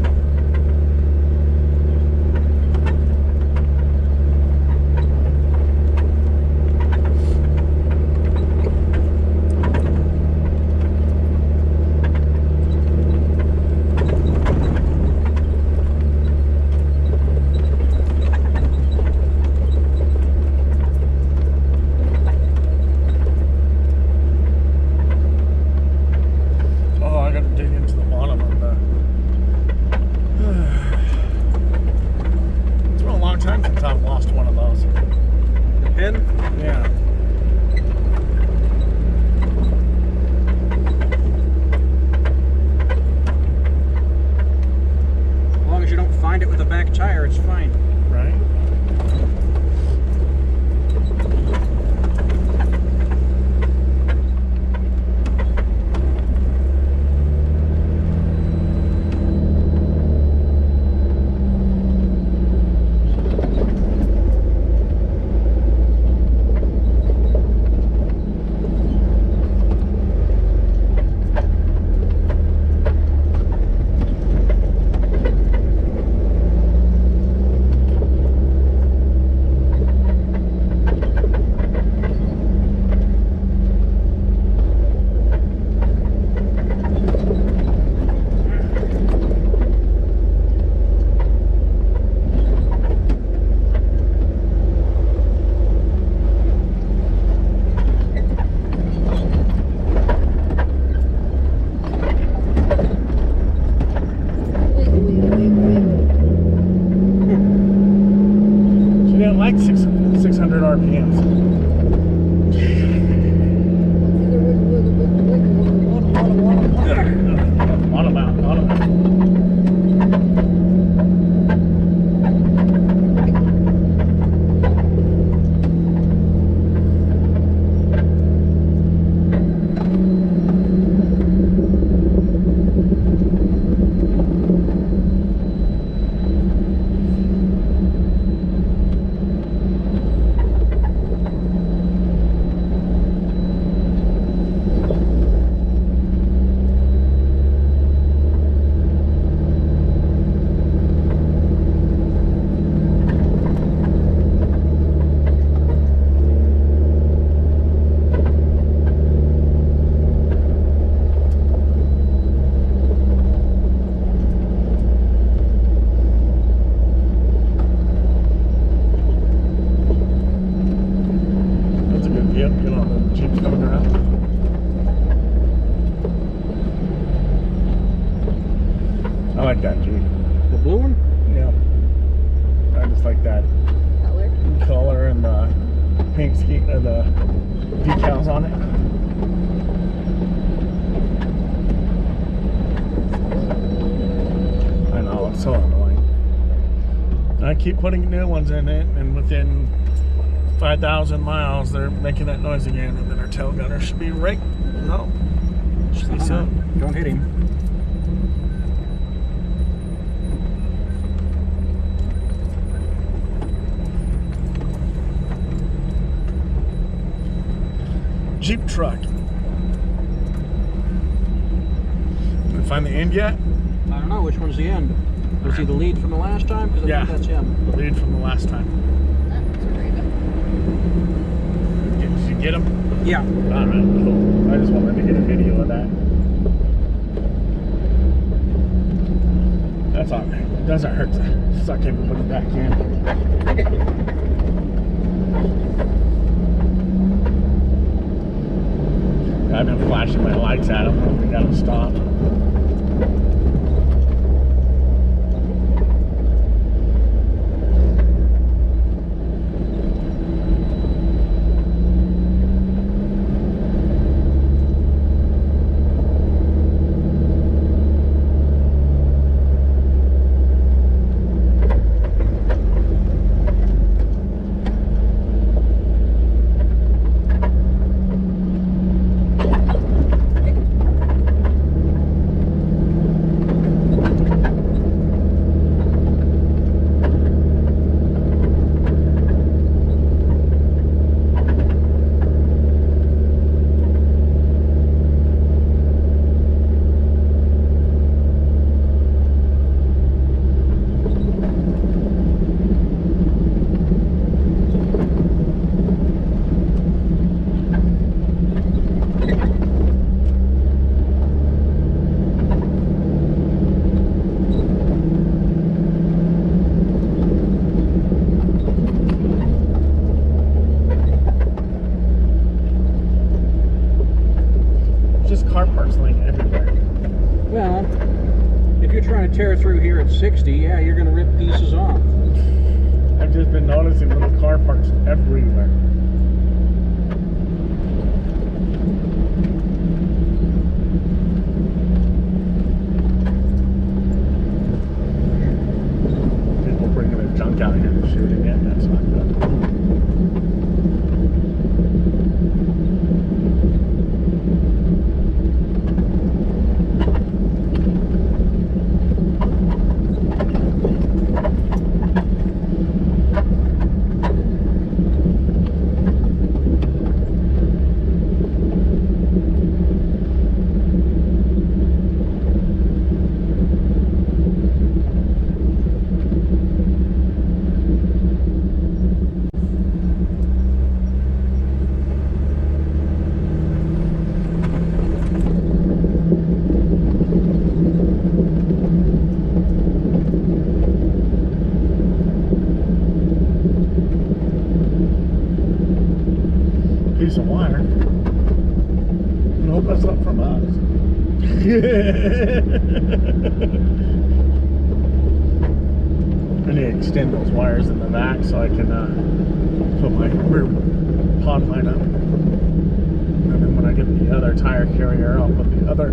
like 600 RPMs. Bottom out, bottom out. Yep, get on the Jeep coming around. I like that Jeep. The blue one? Yeah. I just like that color and the pink ski, the decals on it. I know, it's so annoying. I keep putting new ones in it, and within 5,000 miles, they're making that noise again, and then our tail gunner should be right. No, should be soon. Don't hit him. Jeep truck. Did we find the end yet? I don't know which one's the end. Was he the lead from the last time? Because I think that's him. The lead from the last time. Did you get him? Yeah. All right, cool. I just wanted to get a video of that. That's all right. It doesn't hurt to suck everybody back in. I've been flashing my lights at him. We got him stopped. Car parts laying everywhere. Well, if you're trying to tear through here at 60, yeah, you're going to rip pieces off. I've just been noticing little car parts everywhere. People bringing their junk out here and shooting it. That's not good. Piece of wire. And hope that's not from us. I need to extend those wires in the back so I can put my rear pod light up. And then when I get the other tire carrier, I'll put the other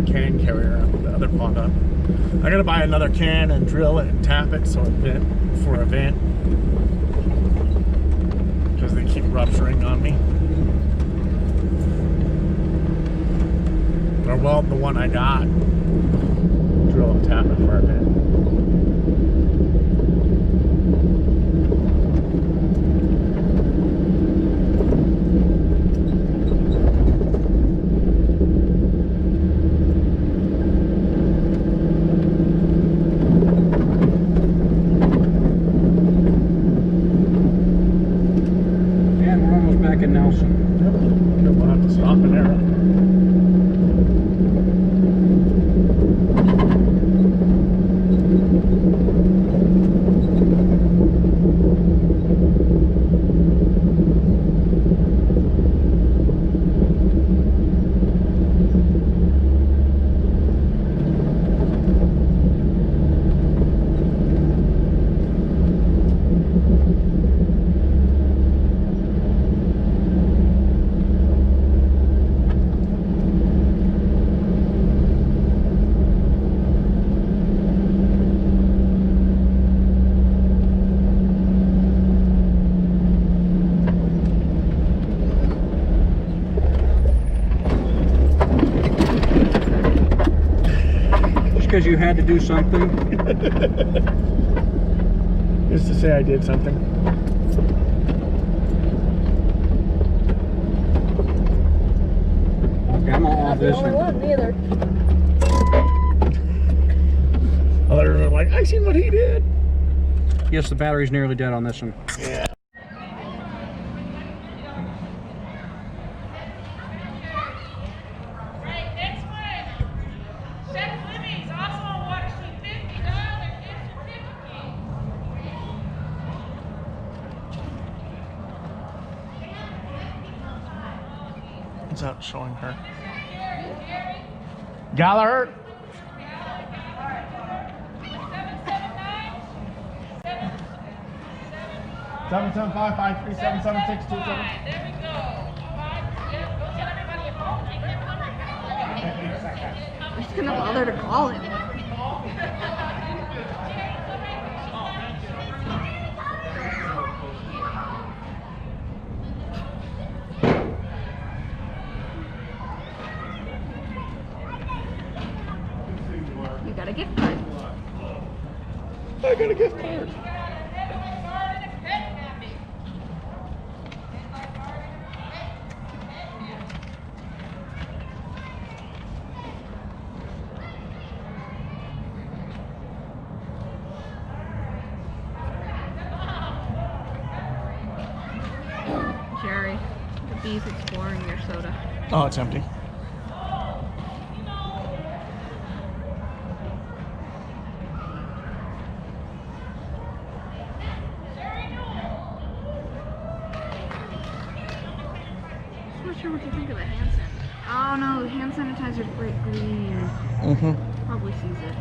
can carrier, I'll put the other pod up. I gotta buy another can and drill it and tap it so it vent for a vent, because they keep rupturing on me. Or weld the one I got, drill and tap it for a vent. In Nelson. Yep. We'll have to stop in there. Because you had to do something. Just to say I did something. Okay, I'm all off this one. Neither. Others are like, I seen what he did. Yes, the battery's nearly dead on this one. Yeah. What's that showing her? Gallagher. 775-537-7627. There we go. Go tell everybody at home. I'm just gonna bother to call him. You got a gift card. I got a gift card. Jerry, the bee's exploring your soda. Oh, it's empty. I'm not sure what you think of the hand sanitizer. Oh no, the hand sanitizer's bright green. Mm-hmm. Probably sees it.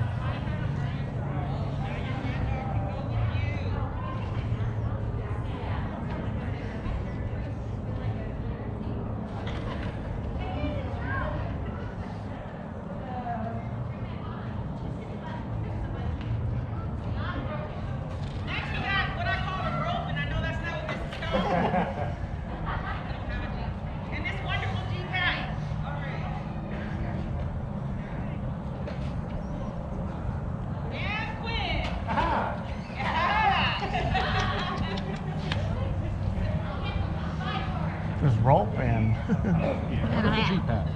There's rope and And a hat. pad.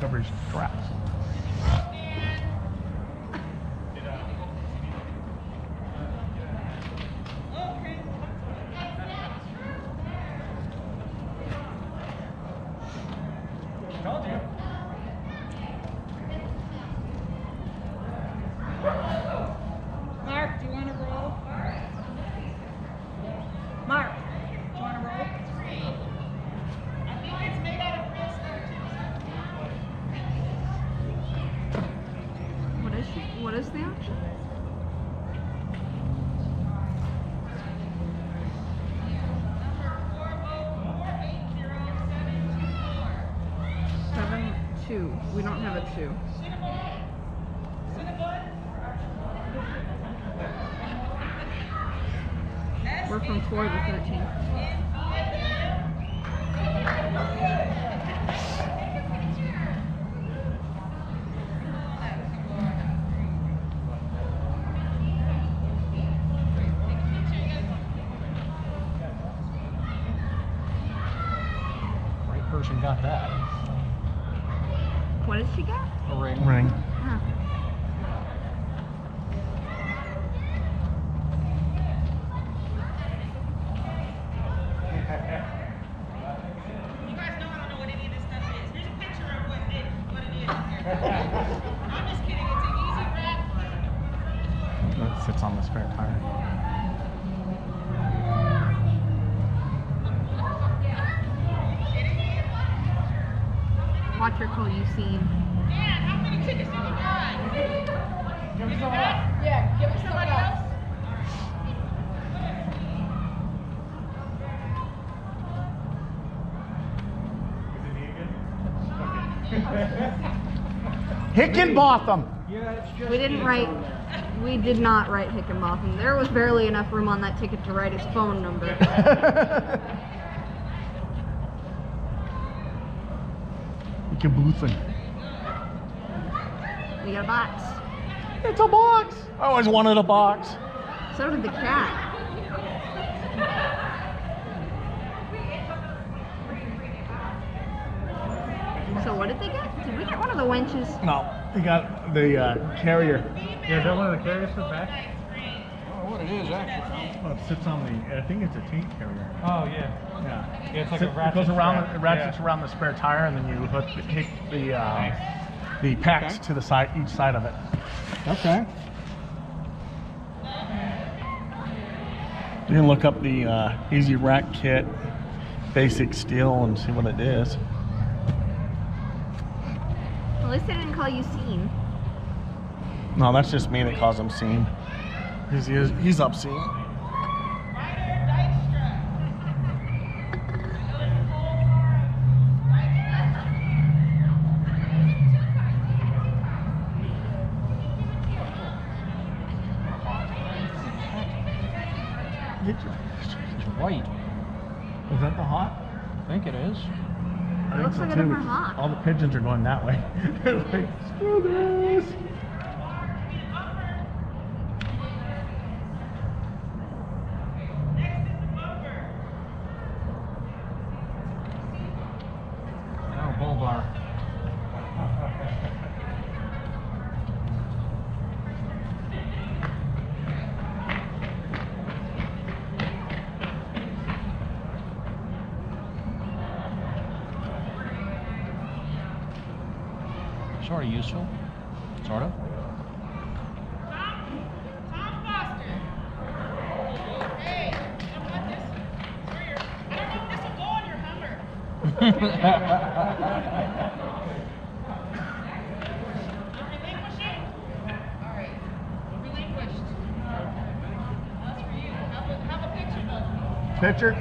Covers straps. Mark, do you want to roll? Mark, do you want to roll? I think it's made out of wrist. 2. We don't have a 2. We're from 4 to 13. Right person got that. What did she get? A ring. Ring. Huh. You guys know I don't know what any of this stuff is. Here's a picture of what it is. I'm just kidding. It's an easy wrap. That sits on the spare tire. Watch her call you seen. Man, how many tickets do you got? Give me some else. Yeah, give me somebody else. Hickenbotham. Yeah, it's just. We didn't write. We did not write Hickenbotham. There was barely enough room on that ticket to write his phone number. Hickenbotham. We got a box. It's a box. I always wanted a box. So did the cat. So what did they get? Did we get one of the wenches? No, they got the carrier. Yeah, is that one of the carriers for the back? Oh, what it is actually. Well, it sits on the. I think it's a tank carrier. Oh, yeah. Yeah. Yeah, it's like a It ratchet goes around. strap. It ratchets Yeah. around the spare tire, and then you hook the packs Okay. to the side, each side of it. Okay. You can look up the Easy Rack Kit basic steel and see what it is. At least they didn't call you Scene. No, that's just me that calls him Scene. He's obscene. It's white. Is that the hot? I think it is. I It looks like a different hot. All the pigeons are going that way. They're like, screw this. Oh, bull bar. Sort of useful. Sort of. Tom Foster. Hey, you want this? For your, I don't know if this will go on your Hummer. You're relinquishing? All right. Relinquished. That's for you. Have a picture though. Picture?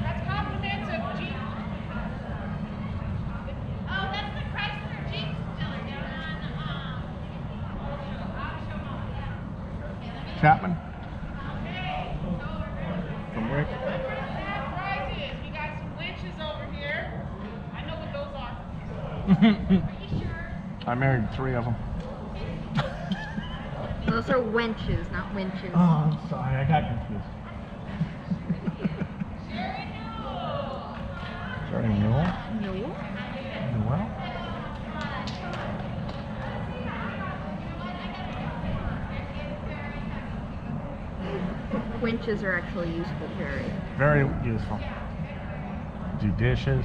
That's compliments of Jeep. Oh, that's the Chrysler Jeep dealer down on, Chapman? okay. From Rick? Prizes. We got some winches over here. I know what those are. Are you sure? I married 3 of them. Those are wenches, not winches. Oh, I'm sorry. I got confused. Sorry, Newell? No. Newell? Winches are actually useful, Jerry. Very useful. Do dishes.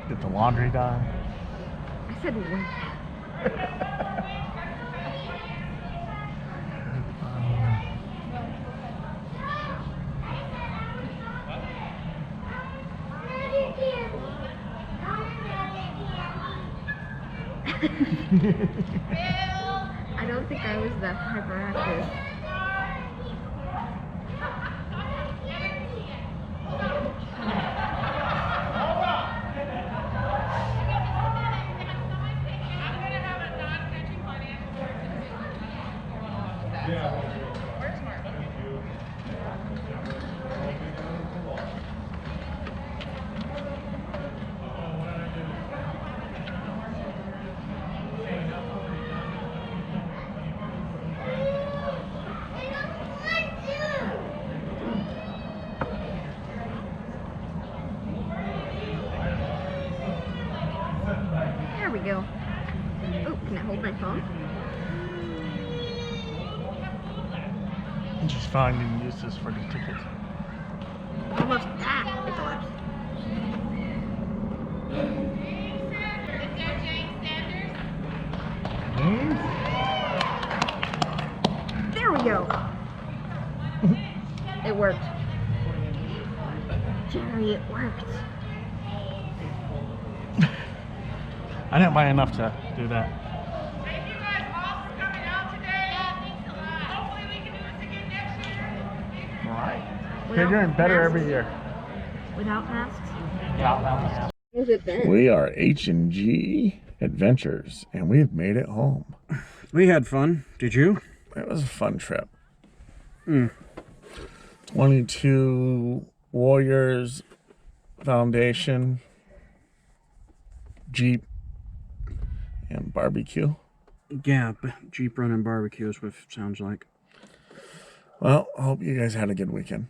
Get the laundry done. I said winch. I don't think I was that hyperactive. phone? Just finding uses for the tickets. Almost. Ah, it collapsed. There we go. It worked. Jerry, it worked. I didn't buy enough to do that. Thank you guys all for coming out today. Thanks a lot. Hopefully we can do this again next year. All right. Without You're doing better masks? every year. Without masks? Yeah. What was it then? We are H&G Adventures, and we've made it home. We had fun. Did you? It was a fun trip. 22 Warriors Foundation, Jeep, and barbecue. Yeah, Jeep running barbecue is what it sounds like. Well, I hope you guys had a good weekend.